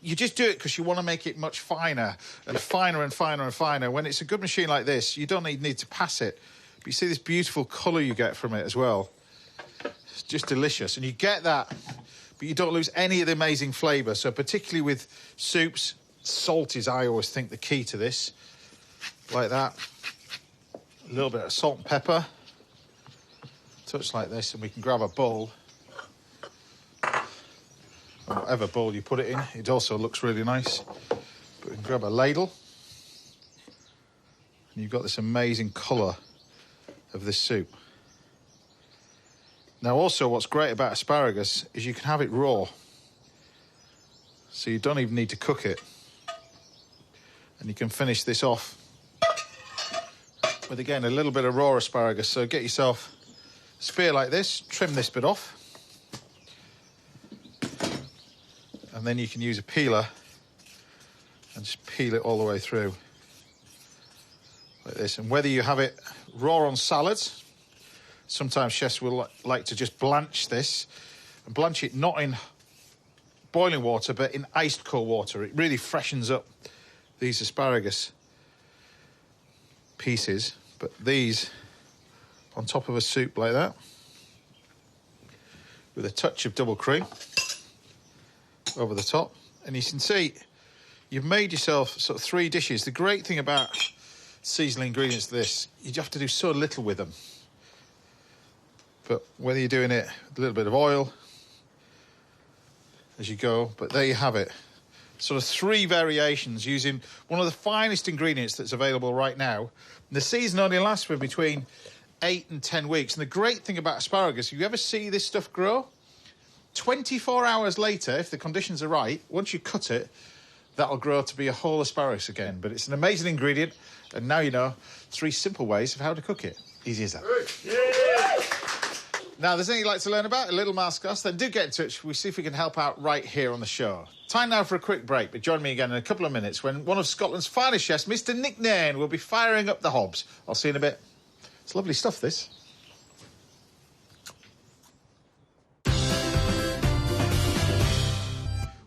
You just do it because you want to make it much finer and finer and finer and finer. When it's a good machine like this, you don't need to pass it. But you see this beautiful colour you get from it as well. It's just delicious. And you get that, but you don't lose any of the amazing flavour. So particularly with soups, salt is, I always think, the key to this. Like that. A little bit of salt and pepper. Touch like this, and we can grab a bowl. Or whatever bowl you put it in. It also looks really nice. But we can grab a ladle. And you've got this amazing colour of this soup. Now, also, what's great about asparagus is you can have it raw. So you don't even need to cook it. And you can finish this off with, again, a little bit of raw asparagus. So get yourself a spear like this, trim this bit off. And then you can use a peeler and just peel it all the way through. Like this. And whether you have it raw on salads, sometimes chefs will like to just blanch this, and blanch it not in boiling water, but in iced cold water. It really freshens up these asparagus pieces. But these on top of a soup like that, with a touch of double cream over the top. And you can see you've made yourself sort of 3 dishes. The great thing about seasonal ingredients to this, you have to do so little with them. But whether you're doing it with a little bit of oil as you go, but there you have it. Sort of 3 variations using one of the finest ingredients that's available right now. And the season only lasts for between 8 and 10 weeks. And the great thing about asparagus, if you ever see this stuff grow, 24 hours later, if the conditions are right, once you cut it, that'll grow to be a whole asparagus again. But it's an amazing ingredient, and now you know 3 simple ways of how to cook it. Easy as that. Now, if there's anything you'd like to learn about, a little Mascos, then do get in touch. We'll see if we can help out right here on the show. Time now for a quick break, but join me again in a couple of minutes when one of Scotland's finest chefs, Mr Nick Nairn, will be firing up the hobs. I'll see you in a bit. It's lovely stuff, this.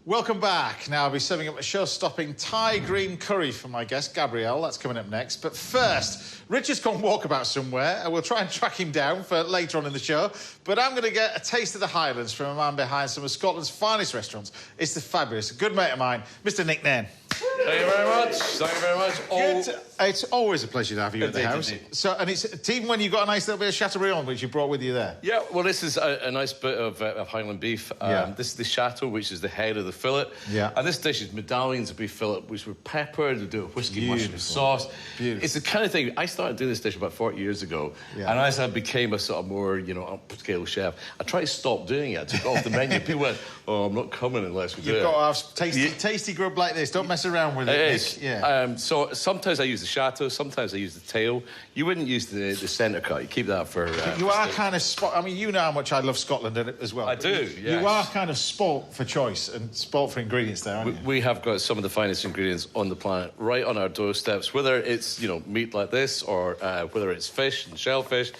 Welcome back. Now I'll be serving up a show-stopping Thai green curry for my guest, Gabrielle. That's coming up next. But first, Richard's gone walkabout somewhere, and we'll try and track him down for later on in the show. But I'm going to get a taste of the Highlands from a man behind some of Scotland's finest restaurants. It's the fabulous, good mate of mine, Mr Nick Nairn.
Thank you very much. Thank you very much.
It's always a pleasure to have you at the house. So, and it's even when you've got a nice little bit of Chateaubriand, which you brought with you there.
Yeah, well, this is a nice bit of Highland beef. This is the Chateau, which is the head of the fillet.
Yeah.
And this dish is medallions of beef fillet, which were peppered. We do a whiskey mushroom sauce.
Beautiful.
It's the kind of thing. I started doing this dish about 40 years ago, and as I became a sort of more, upscale chef, I tried to stop doing it. I took it off the menu. People went, "Oh, I'm not coming unless we do it."
You've got to have tasty grub like this. Don't mess around with it.
It is. Yeah. So sometimes I use the Chateau, sometimes I use the tail. You wouldn't use the centre cut. You keep that for...
you are kind of... I mean, you know how much I love Scotland as well.
I do, yes.
You are kind of spoilt for choice and spoilt for ingredients there, aren't you?
We have got some of the finest ingredients on the planet right on our doorsteps, whether it's, meat like this or whether it's fish and shellfish.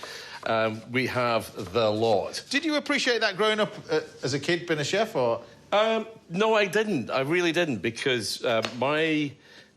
We have the lot.
Did you appreciate that growing up as a kid, being a chef, or...?
No, I didn't. I really didn't, because my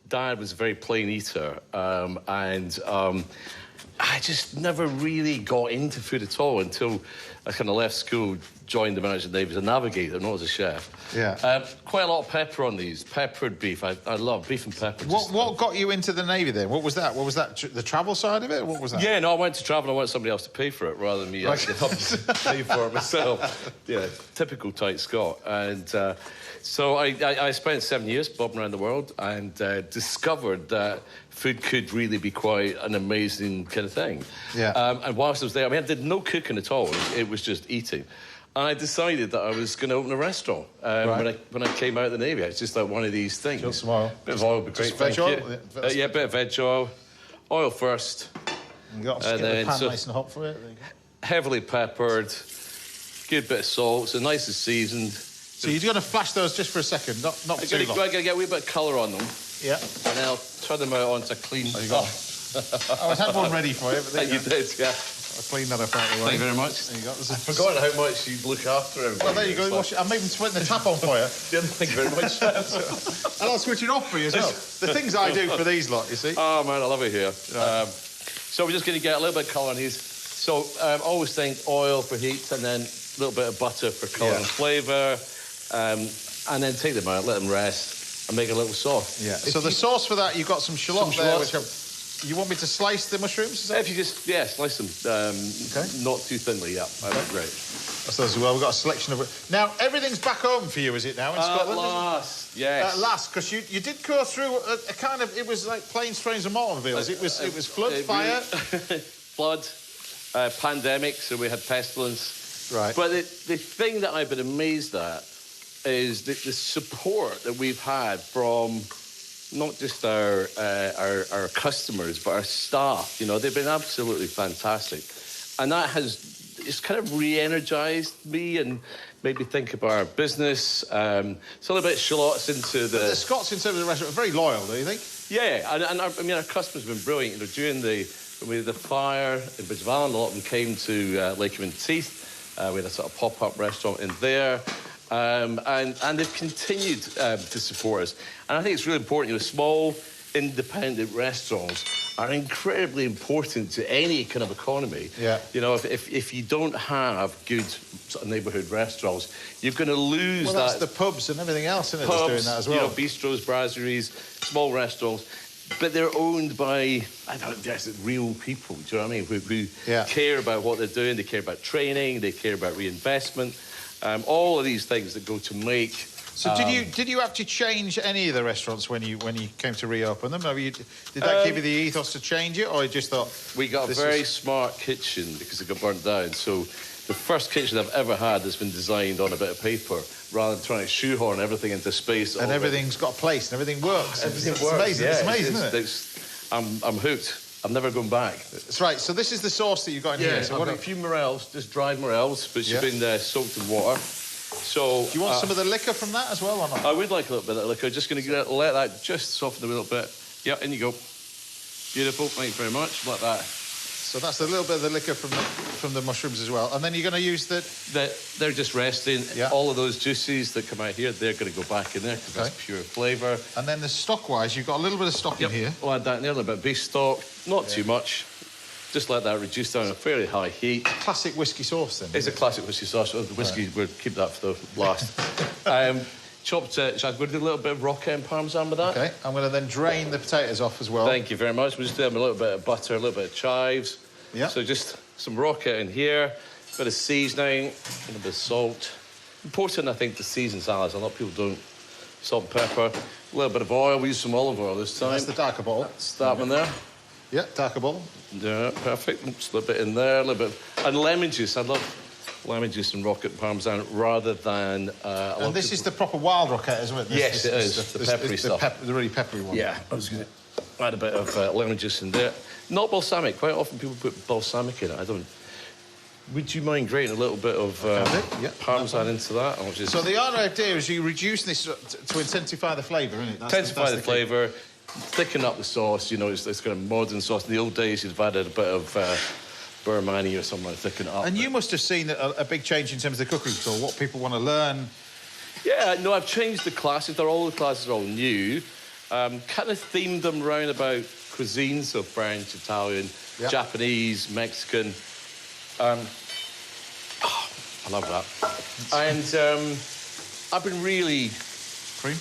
dad was a very plain eater, and I just never really got into food at all until I kind of left school, joined the Merchant Navy as a navigator, not as a chef.
Yeah.
Quite a lot of pepper on these, peppered beef. I love beef and pepper.
What got you into the Navy then? What was that? What was that? The travel side of it? What was that?
Yeah, no, I went to travel and I wanted somebody else to pay for it rather than me actually help pay for it myself. Yeah, typical tight Scot. And so I spent 7 years bobbing around the world and discovered that food could really be quite an amazing kind of thing.
Yeah.
And whilst I was there, I mean, I did no cooking at all. It was just eating. I decided that I was going to open a restaurant when I came out of the Navy. It's just like one of these things.
Just some oil.
Bit of oil would be great.
Veg oil?
Yeah, a bit of veg oil. Oil first.
You got to get the pan nice and hot for it. There you go.
Heavily peppered. Good bit of salt. So nice and seasoned.
So you're going to flash those just for a second, not too long.
I'm going to get a wee bit of colour on them.
Yeah.
And then I'll turn them out onto clean...
There you go. I had one ready for you, but there
you did, yeah.
I'll clean that up out of the way.
Thank you very much.
There you go.
I forgot how much you look after everything.
Well, there you go. I'm even putting the tap on for you.
Thank you very much.
And I'll switch it off for you as well. The things I do for these lot, you see.
Oh, man, I love it here. So we're just going to get a little bit of colour on these. So always think oil for heat and then a little bit of butter for colour and flavour. And then take them out, let them rest, and make a little sauce.
Yeah. So the sauce for that, you've got some shallot there, which you want me to slice the mushrooms?
If you just, slice them. Not too thinly, That'd be great.
That's those as well. We've got a selection of it. Now, everything's back open for you, is it now, in Scotland?
At last, yes.
At last, because you did go through a kind of... It was like planes, trains and automobiles. It was flood, fire...
Flood, pandemic, so we had pestilence.
Right.
But the thing that I've been amazed at is the support that we've had from not just our customers, but our staff. You know, they've been absolutely fantastic. And that it's kind of re-energised me and made me think about our business. It's a little bit shallots into the...
But the Scots, in terms of the restaurant, are very loyal, do you think?
Yeah, and our customers have been brilliant. You know, during the fire in Bridgevallen, a lot of them came to Lake of Teeth. We had a sort of pop-up restaurant in there. And they've continued to support us. And I think it's really important, you know, small, independent restaurants are incredibly important to any kind of economy.
Yeah.
You know, if you don't have good sort of neighbourhood restaurants, you're going to lose that...
Well, that's the pubs and everything else, isn't it, that's doing that as well?
You know, bistros, brasseries, small restaurants. But they're owned by, real people, do you know what I mean? Who care about what they're doing, they care about training, they care about reinvestment. All of these things that go to make...
So did you have to change any of the restaurants when you came to reopen them? Did that give you the ethos to change it, or you just thought...
We got a very smart kitchen because it got burnt down. So the first kitchen I've ever had that's been designed on a bit of paper rather than trying to shoehorn everything into space.
And everything's got a place and everything works.
Everything
it's
works.
Amazing.
Yeah,
it's amazing, isn't
it? I'm hooked. I'm never going back.
That's right. So this is the sauce that you've got in here. So
I've got a few morels, just dried morels, but she's been soaked in water. So,
do you want some of the liquor from that as well, or not?
I would like a little bit of liquor. Just going to let that just soften a little bit. Yeah, in you go. Beautiful. Thank you very much. Like that.
So that's a little bit of the liquor from the mushrooms as well. And then you're going to use
they're just resting.
Yeah.
All of those juices that come out here, they're going to go back in there because that's pure flavour.
And then the stock-wise, you've got a little bit of stock in here.
I'll add that in there, a little bit of beef stock. Not too much. Just let that reduce down at a fairly high heat.
Classic whiskey sauce, then.
It's a classic whiskey sauce. The whiskey, we'll keep that for the last. Chopped, so I'm going to do a little bit of rock end parmesan with that.
OK, I'm going to then drain the potatoes off as well.
Thank you very much. We'll just do them a little bit of butter, a little bit of chives.
Yeah.
So just some rocket in here, a bit of seasoning, a little bit of salt. Important, I think, to season salads. A lot of people don't. Salt and pepper, a little bit of oil. We use some olive oil this time.
That's the darker bottle.
That's that one there.
Yeah, darker bottle.
Yeah, perfect. Just a little bit in there, a little bit. And lemon juice. I love lemon juice and rocket parmesan rather than...
and this is the proper wild rocket, isn't it?
Yes, it is. The peppery stuff.
The really peppery one.
Yeah, I was going to add a bit of lemon juice in there. Not balsamic. Quite often people put balsamic in it. I don't... Would you mind grating a little bit of parmesan into that?
So the idea is you reduce this to intensify the flavour, isn't it?
Intensify the flavour, thicken up the sauce. You know, it's kind of modern sauce. In the old days, you'd have added a bit of Burmani or something like thicken it up.
And you must have seen a big change in terms of the cookery school, what people want to learn.
Yeah, no, I've changed the classes. All the classes are all new. Kind of themed them round about cuisine, so French, Italian, Japanese, Mexican. I love that. And I've been really...
Cream?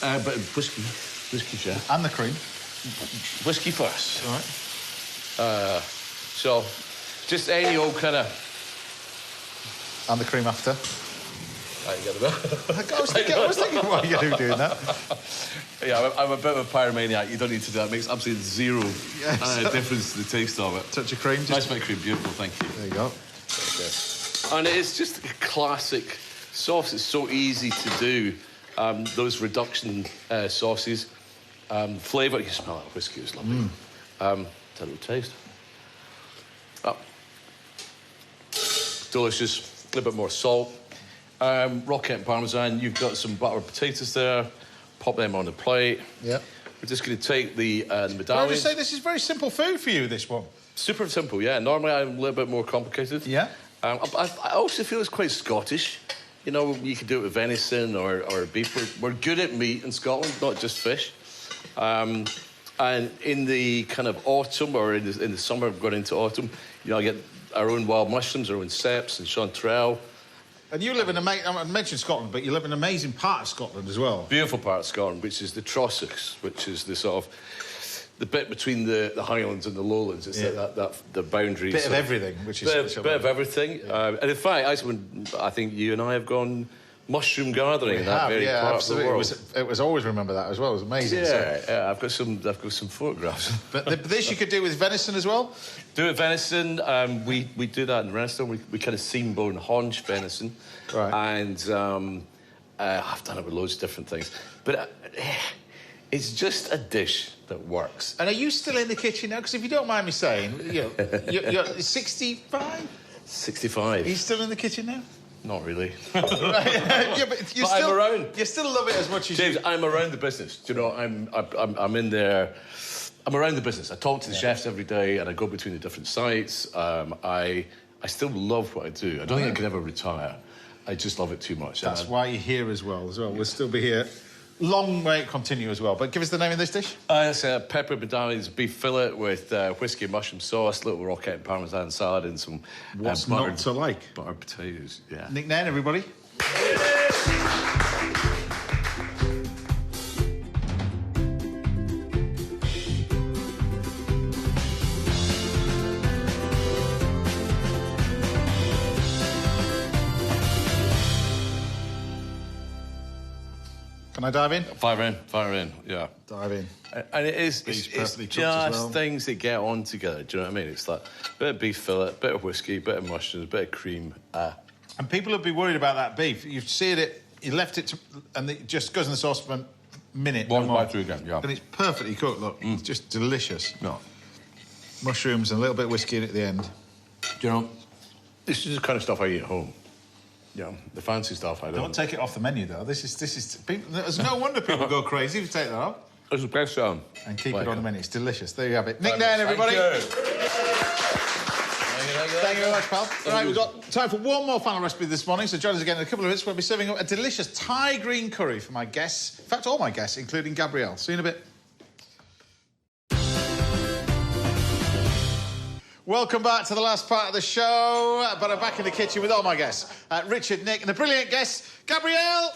But whiskey, chef.
And the cream?
Whiskey first.
All right.
So, just any old kind of...
And the cream after?
I get it.
I was thinking, why are you doing that?
Yeah, I'm a bit of a pyromaniac. You don't need to do that. It makes absolutely zero difference to the taste of it.
Touch of cream.
Nice bit of cream, beautiful, thank you.
There you go.
Okay. And it's just a classic sauce. It's so easy to do. Those reduction sauces. Flavour, you smell that whiskey, it's lovely. A little taste. Oh. Delicious. A little bit more salt. Roquette and Parmesan, you've got some buttered potatoes there. Pop them on the plate.
Yeah.
We're just going to take the medallions.
Can I just say, this is very simple food for you, this one?
Super simple, yeah. Normally I'm a little bit more complicated.
Yeah.
I also feel it's quite Scottish. You know, you could do it with venison or beef. We're good at meat in Scotland, not just fish. And in the kind of autumn or in the summer, going into autumn, you know, I get our own wild mushrooms, our own ceps and chanterelle.
And you live in I mentioned Scotland, but you live in an amazing part of Scotland as well.
Beautiful part of Scotland, which is the Trossachs, which is the sort of the bit between the Highlands and the Lowlands. It's that the boundaries.
Bit of everything, which is
bit of everything. Yeah. And in fact, I think you and I have gone mushroom gathering in that very part of the world.
It was always remember that as well. It was amazing.
Yeah, I've got some photographs.
But this you could do with venison as well.
Do it venison. We do that in Renniston. We kind of seam bone haunch venison,
right?
And I've done it with loads of different things, but it's just a dish that works.
And are you still in the kitchen now? Because if you don't mind me saying, you're 65.
65.
Are you still in the kitchen now?
Not really.
Yeah, but
I'm around.
You still love it as much as
James, I'm around the business. Do you know, I'm in there. I'm around the business. I talk to the chefs every day, and I go between the different sites. I still love what I do. I don't think I could ever retire. I just love it too much.
That's why you're here as well. We'll still be here. Long way to continue as well. But give us the name of this dish.
It's a pepper medallions beef fillet with whiskey and mushroom sauce, little roquette and parmesan salad, and some
what's not to like?
Buttered potatoes. Yeah.
Nick Nairn, everybody. Can I dive in?
Fire in, yeah.
Dive in.
And it's just
well.
things that get on together, do you know what I mean? It's like a bit of beef fillet, bit of whiskey, bit of mushrooms, bit of cream.
And people would be worried about that beef. You've seared it, you left it, and it just goes in the sauce for a minute.
One bite through again, yeah.
And it's perfectly cooked, look. It's just delicious.
No.
Mushrooms and a little bit of whiskey in at the end.
Do you know, this is the kind of stuff I eat at home. Yeah, the fancy stuff I don't.
Don't take it off the menu though. This is. There's no wonder people go crazy if you take that off.
It's the best and
keep it on the menu. It's delicious. There you have it. Nick Nairn, everybody. Thank you very much, pal. Right, we've got time for one more final recipe this morning. So join us again in a couple of minutes. We'll be serving up a delicious Thai green curry for my guests. In fact, all my guests, including Gabrielle. See you in a bit. Welcome back to the last part of the show, but I'm back in the kitchen with all my guests. Richard, Nick, and a brilliant guest, Gabrielle!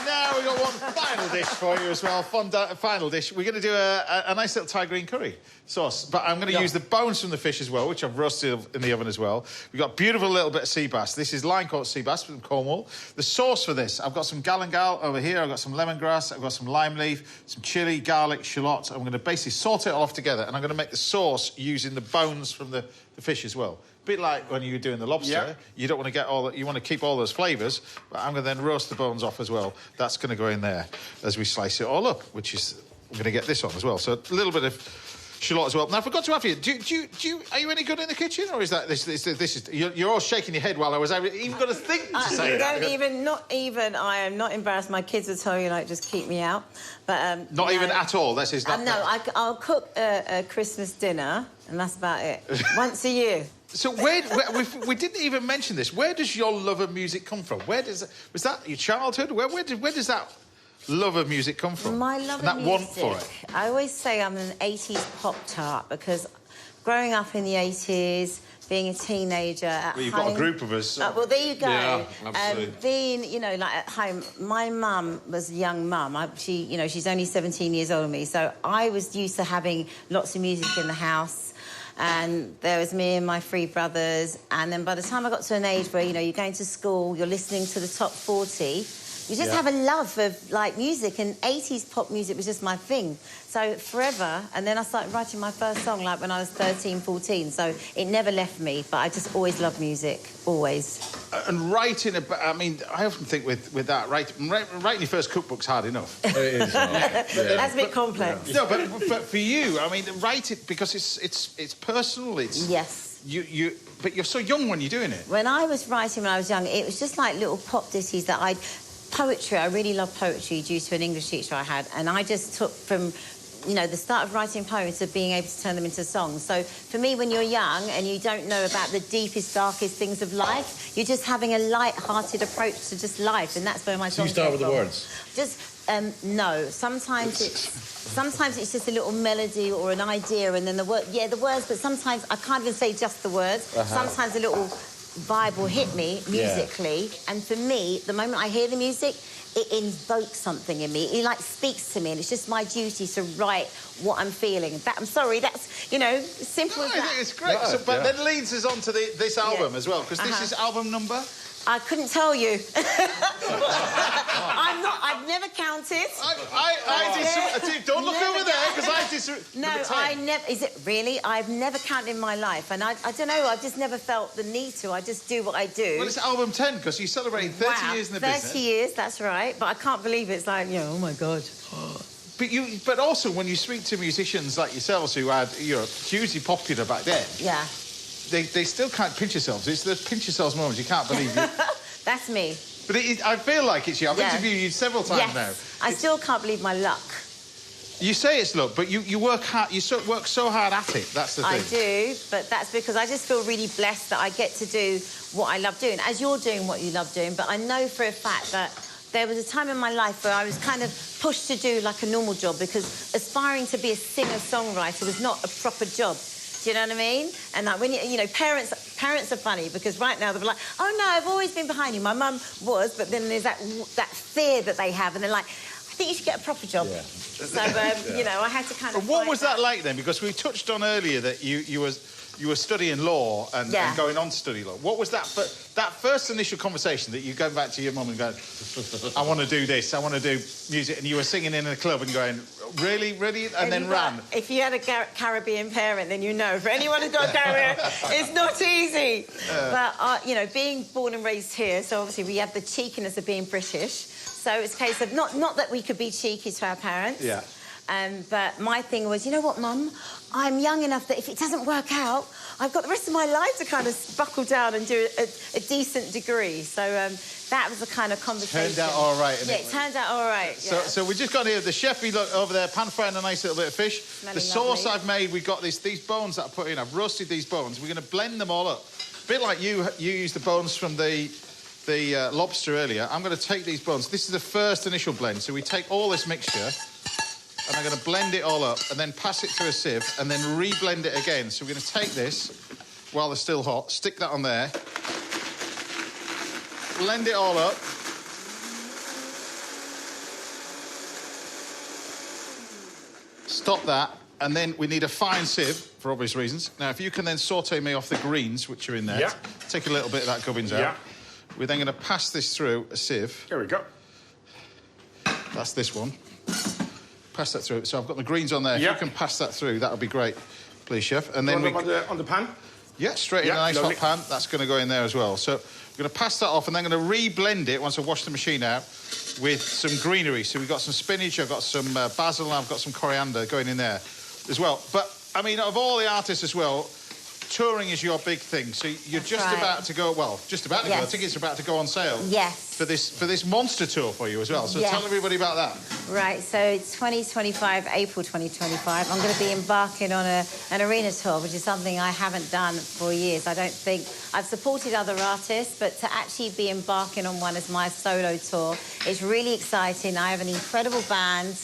Now we've got one final dish for you as well, final dish. We're going to do a nice little Thai green curry sauce, but I'm going to use the bones from the fish as well, which I've roasted in the oven as well. We've got a beautiful little bit of sea bass. This is line caught sea bass from Cornwall. The sauce for this, I've got some galangal over here, I've got some lemongrass, I've got some lime leaf, some chilli, garlic, shallot. I'm going to basically salt it all off together, and I'm going to make the sauce using the bones from the fish as well. A bit like when you're doing the lobster, you don't want to get you want to keep all those flavours, but I'm going to then roast the bones off as well. That's going to go in there as we slice it all up, which is, I'm going to get this on as well. So a little bit of shallot as well. Now, I forgot to ask you, are you any good in the kitchen, or is that this is you're all shaking your head while I was even going to think to say that?
I am not embarrassed. My kids will tell you, like, just keep me out. But
not even at all. This is not.
No, I'll cook a Christmas dinner, and that's about it. Once a year.
So we didn't even mention this. Where does your love of music come from? Was that your childhood? Where does that love of music come from?
My love of music.
Want for it.
I always say I'm an 80s pop tart because growing up in the 80s, being a teenager at home...
You've got a group of us.
Well, there you go.
Yeah, absolutely.
Being, like at home, my mum was a young mum. She's only 17 years older than me, so I was used to having lots of music in the house. and there was me and my 3 brothers. And then by the time I got to an age where, you know, you're going to school, you're listening to the top 40, you just have a love of, like, music, and 80s pop music was just my thing. So forever, and then I started writing my first song, like, when I was 13, 14, so it never left me, but I just always loved music, always.
And writing, I mean, I often think with that, writing your first cookbook's hard enough.
It is hard.
That's a bit complex.
No, but for you, I mean, write it because it's personal, it's...
Yes.
But you're so young when you're doing it.
When I was writing when I was young, it was just like little pop ditties that I'd... Poetry, I really love poetry due to an English teacher I had, and I just took from, you know, the start of writing poems to being able to turn them into songs. So for me, when you're young and you don't know about the deepest, darkest things of life, you're just having a light-hearted approach to just life, and that's where my songs
So you start with
came
the
from.
words?
Just, no. Sometimes it's just a little melody or an idea, and then the words, but sometimes I can't even say just the words. Sometimes a little vibe will hit me musically, and for me, the moment I hear the music, it invokes something in me. It, like, speaks to me, and it's just my duty to write what I'm feeling. I'm sorry, that's, you know, simple as that.
It's great.
No,
But then leads us on to this album as well, because this is album number...
I couldn't tell you. I've never counted.
Don't look over there, because I disagree.
No, I never... Is it really? I've never counted in my life. And I don't know, I've just never felt the need to. I just do what I do.
Well, it's album 10, because you're celebrating 30 years in the business.
30 years, that's right. But I can't believe it's like, you know, oh, my God.
But also, when you speak to musicians like yourselves who had, you know, hugely popular back then...
Yeah.
They still can't pinch yourselves. It's the pinch yourselves moments. You can't believe it.
That's me.
But I feel like it's you. I've interviewed you several times now.
I still can't believe my luck.
You say it's luck, but you work hard. You work so hard at it. That's the thing.
I do, but that's because I just feel really blessed that I get to do what I love doing, as you're doing what you love doing. But I know for a fact that there was a time in my life where I was kind of pushed to do like a normal job, because aspiring to be a singer-songwriter was not a proper job. Do you know what I mean? And like when you know, parents are funny, because right now they're like, oh no, I've always been behind you. My mum was, but then there's that fear that they have, and they're like, I think you should get a proper job. Yeah. So you know, I had to kind of.
And what was that like then? Because we touched on earlier that you were studying law and going on to study law. What was that first initial conversation that you go back to your mum and go, I want to do this, I want to do music, and you were singing in a club and going, really? And then ran?
If you had a Caribbean parent, then you know. For anyone who's got a Caribbean, it's not easy. But, you know, being born and raised here, so obviously we have the cheekiness of being British. So it's a case of, not that we could be cheeky to our parents.
Yeah.
But my thing was, you know what, Mum? I'm young enough that if it doesn't work out, I've got the rest of my life to kind of buckle down and do a decent degree. So that was the kind of conversation.
Turned out all right.
Yeah, it turned out all right. Yeah.
So we just got here. The chef, he look over there, pan frying a nice little bit of fish.
Smelling
the sauce
lovely.
I've made, we've got these bones that I put in. I've roasted these bones. We're going to blend them all up. A bit like you used the bones from the lobster earlier. I'm going to take these bones. This is the first initial blend. So we take all this mixture, and I'm going to blend it all up and then pass it through a sieve and then re-blend it again. So we're going to take this while they're still hot, stick that on there, blend it all up. Stop that, and then we need a fine sieve, for obvious reasons. Now, if you can then sauté me off the greens, which are in there, take a little bit of that gubbins out. We're then going to pass this through a sieve.
There we go.
That's this one. Pass that through. So I've got the greens on there. If you can pass that through, that would be great, please, chef. And then
on the pan?
Yeah, straight in a nice hot pan. That's going to go in there as well. So we're going to pass that off, and then I'm going to re-blend it once I wash the machine out with some greenery. So we've got some spinach, I've got some basil, and I've got some coriander going in there as well. But, I mean, of all the artists as well, touring is your big thing. So you're about to go, well, just about to go. Tickets are about to go on sale.
Yes.
For this monster tour for you as well. So tell everybody about that.
Right, so it's 2025, April 2025. I'm going to be embarking on an arena tour, which is something I haven't done for years. I don't think... I've supported other artists, but to actually be embarking on one as my solo tour is really exciting. I have an incredible band.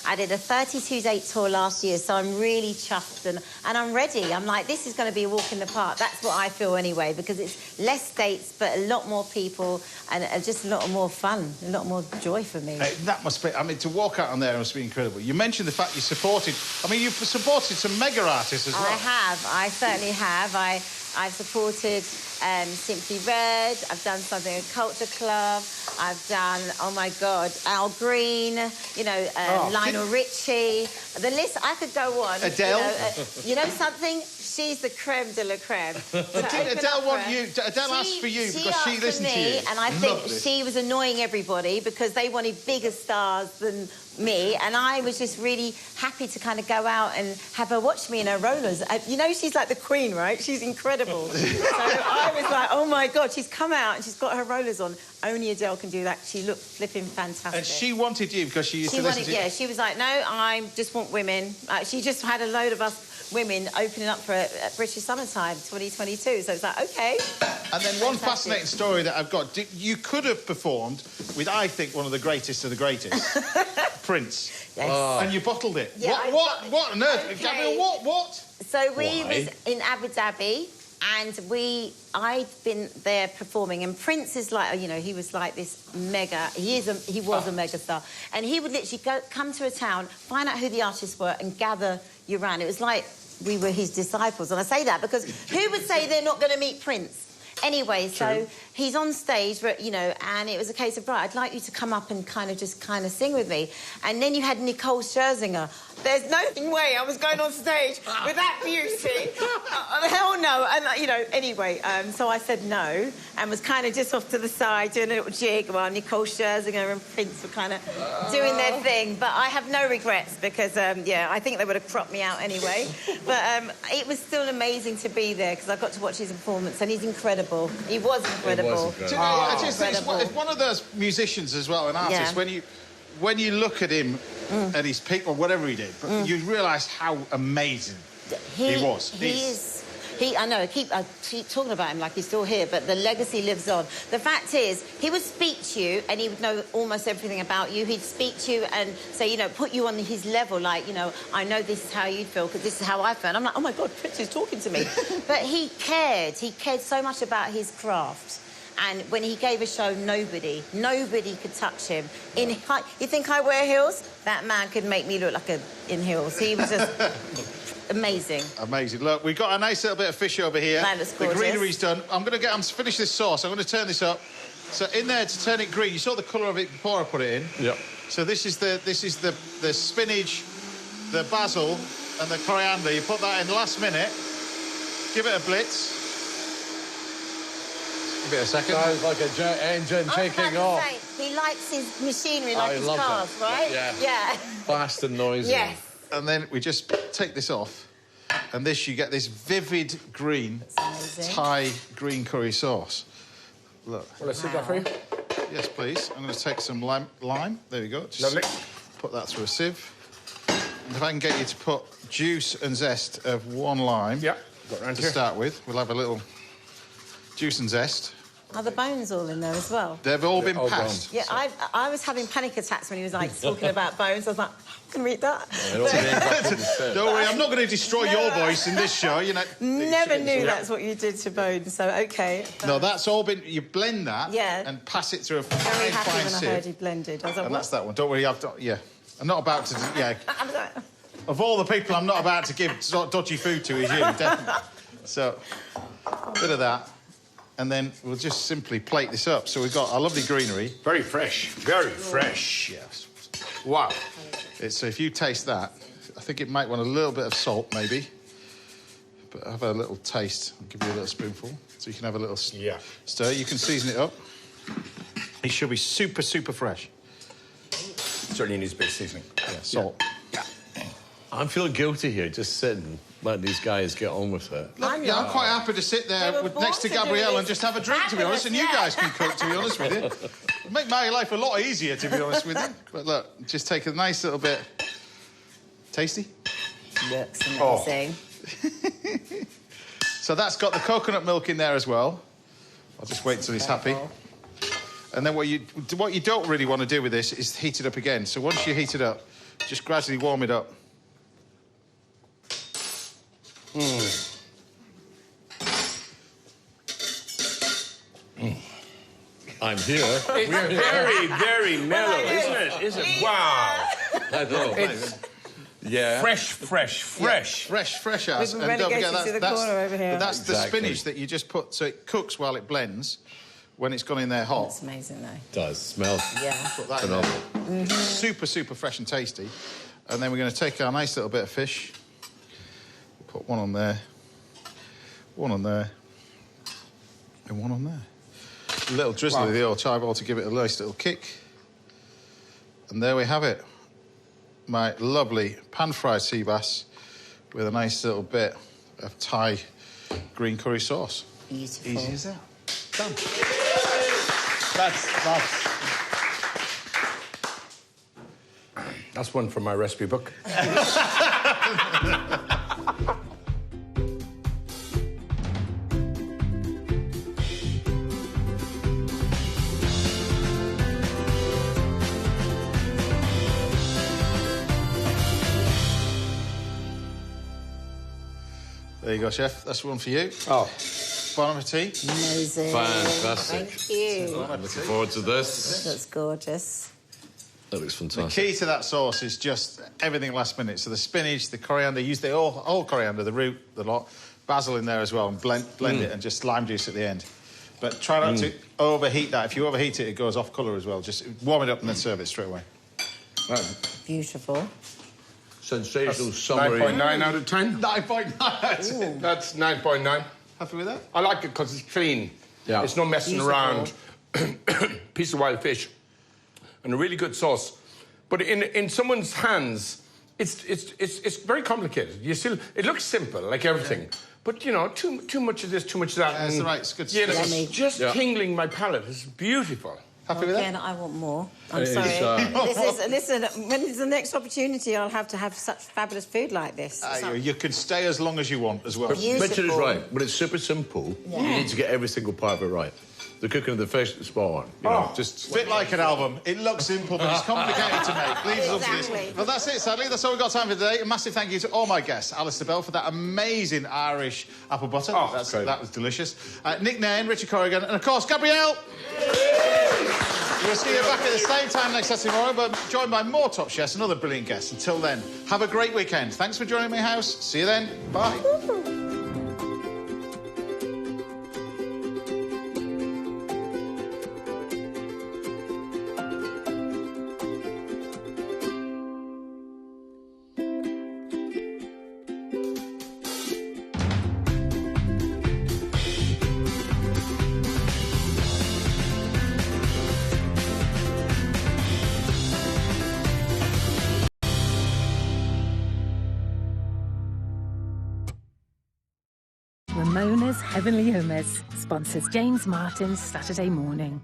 I did a 32-date tour last year, so I'm really chuffed and I'm ready. I'm like, this is going to be a walk in the park. That's what I feel anyway, because it's less dates, but a lot more people and just a lot more fun, a lot more joy for me.
That must be... I mean, to walk out on there must be incredible. You mentioned the fact you supported... I mean, you've supported some mega artists as well.
I have. I certainly have. I've supported Simply Red. I've done something at Culture Club. I've done, oh my God, Al Green. You know, Lionel Richie. The list, I could go on.
Adele.
You know something? She's the creme de la creme.
But did Adele want you? Adele asked for you because she listened to you.
And I think she was annoying everybody because they wanted bigger stars than me, and I was just really happy to kind of go out and have her watch me in her rollers. You know, she's like the queen, right? She's incredible. So I was like, oh my God, she's come out and she's got her rollers on. Only Adele can do that. She looked flipping fantastic.
And she wanted you because she used to listen to you?
Yeah, she was like, no, I just want women. She just had a load of us women opening up for British Summertime 2022. So it's like, OK.
And then one fascinating story that I've got. You could have performed with, I think, one of the greatest of the greatest, Prince.
Yes.
And you bottled it.
Yeah,
what on earth?
Okay.
Gabrielle, what?
So we was in Abu Dhabi, and I'd been there performing, and Prince is like, you know, he was like this mega, he was a mega star, and he would literally come to a town, find out who the artists were, and gather you around. It was like we were his disciples, and I say that because who would say they're not going to meet Prince? Anyway, so he's on stage, you know, and it was a case of, right, I'd like you to come up and kind of sing with me. And then you had Nicole Scherzinger. There's no way I was going on stage with that beauty. Hell no. And, you know, anyway, so I said no and was kind of just off to the side doing a little jig while Nicole Scherzinger and Prince were kind of doing their thing. But I have no regrets because, yeah, I think they would have cropped me out anyway. But it was still amazing to be there because I got to watch his performance, and he's incredible. He was incredible.
Do you know, I just think it's one of those musicians as well, an artist, when you look at him at his peak or whatever he did, you realise how amazing he was.
I know, I keep talking about him like he's still here, but the legacy lives on. The fact is, he would speak to you and he would know almost everything about you. He'd speak to you and say, you know, put you on his level, like, you know, I know this is how you feel because this is how I feel. And I'm like, oh my God, Prince is talking to me. But he cared so much about his craft. And when he gave a show, nobody could touch him. You think I wear heels? That man could make me look like in heels. He was just amazing.
Amazing. Look, we've got a nice little bit of fish over here.
That looks gorgeous.
The greenery's done. I'm going to finish this sauce. I'm going to turn this up. So in there to turn it green. You saw the colour of it before I put it in.
Yep.
So this is the spinach, the basil, and the coriander. You put that in last minute. Give it a blitz. Give it a second.
Sounds like a jet engine taking off.
He likes his machinery like his cars, right?
Yeah. Fast and noisy.
Yes.
And then we just take this off, and you get this vivid green Thai green curry sauce. Look.
Will I sit that for you?
Yes, please. I'm going to take some lime. There we go. Just
Lovely.
Put that through a sieve. And if I can get you to put juice and zest of one lime to start with, we'll have a little juice and zest.
Are the bones all in there as well?
They've all been passed.
Yeah, I was having panic attacks when he was like talking about bones. I was like, I can read that.
Don't worry, I'm not going to destroy your voice in this show. You know.
Never knew that's what you did to bones. So okay.
No, that's all been. You blend that and pass it through a
Very happy
fine
when
sieve.
I heard you blended. I was like,
and that's that one. Don't worry, I'm not about to. Yeah. Of all the people I'm not about to give dodgy food to is you, definitely. So, a bit of that. And then we'll just simply plate this up. So we've got our lovely greenery.
Very fresh. Very fresh.
Yes.
Wow.
So if you taste that, I think it might want a little bit of salt, maybe. But have a little taste. I'll give you a little spoonful. So you can have a little stir. You can season it up. It should be super, super fresh.
Certainly needs a bit of seasoning.
Yeah, salt.
I'm feeling guilty here, just sitting, letting these guys get on with it.
Look, I'm quite happy to sit there next to Gabrielle and just have a drink, to be honest, and you guys can cook, to be honest with you. It'd make my life a lot easier, to be honest with you. But look, just take a nice little bit. Tasty?
Looks amazing.
So that's got the coconut milk in there as well. I'll just wait until he's happy. And then what you don't really want to do with this is heat it up again. So once you heat it up, Just gradually warm it up.
I'm here.
It's very, very mellow, isn't it?
Is it?
Wow.
I know.
It's
Yeah.
fresh.
Fresh as.
We've
And don't
relegated
forget
to the corner over here.
but that's the
Exactly.
spinach that you just put, so it cooks while it blends. When it's gone in there hot,
That's amazing, though.
Does smell.
Yeah.
put that in there. Super, super fresh and tasty. And then we're going to take our nice little bit of fish, put one on there, one on there, and one on there. A little drizzle of the old chive oil to give it a nice little kick. And there we have it. My lovely pan-fried sea bass with a nice little bit of Thai green curry sauce.
Beautiful.
Easy as that. Done.
That's one from my recipe book.
There you go, chef. That's one for you.
Oh.
Bon appetit.
Amazing.
Fantastic.
Thank you.
Looking forward to this.
That's gorgeous.
That looks
The
fantastic.
key to that sauce is just everything last minute. So the spinach, the coriander, use the whole coriander, the root, the lot, basil in there as well, and blend it, and just lime juice at the end. But try not to overheat that. If you overheat it, it goes off colour as well. Just warm it up and then serve it straight away.
Beautiful.
Sensational summary.
9.9 out of 10.
9.9.
That's 9.9.
Happy with that?
I like it because it's clean.
Yeah.
It's no messing around. Piece of wild fish and a really good sauce. But in someone's hands, it's very complicated. It looks simple, like everything. But, you know, too much of this, too much of that.
That's right, it's good
You know,
stuff.
Yummy.
it's just tingling my palate. It's beautiful.
Happy with
Again,
that?
I want more. I'm
It's,
sorry. Listen, when is the next opportunity, I'll have to have such fabulous food like this.
You can stay as long as you want as well.
Beautiful.
Richard is right. When it's super simple, you need to get every single part of it right. The cooking of the fish, the spot on. You know, just
Bit like an album. It looks simple, but it's complicated to make. Leaves us up to
Exactly.
this. Well, that's it, sadly. That's all we've got time for today. A massive thank you to all my guests. Alistair Bell for that amazing Irish apple butter.
Oh, great.
That was delicious. Nick Nairn, Richard Corrigan, and, of course, Gabrielle. We'll see you back at the same time next Saturday tomorrow, but joined by more top chefs and other brilliant guests. Until then, have a great weekend. Thanks for joining my house. See you then. Bye.
Ramona's Heavenly Hummus sponsors James Martin's Saturday morning.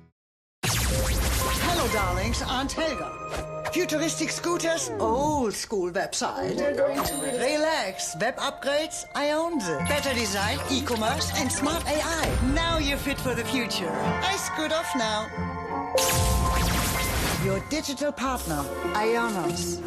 Hello, darlings. Aunt Helga. Futuristic scooters, old school website. Relax. Web upgrades, Ionze. Better design, e-commerce, and smart AI. Now you're fit for the future. I scoot off now. Your digital partner, Ionos.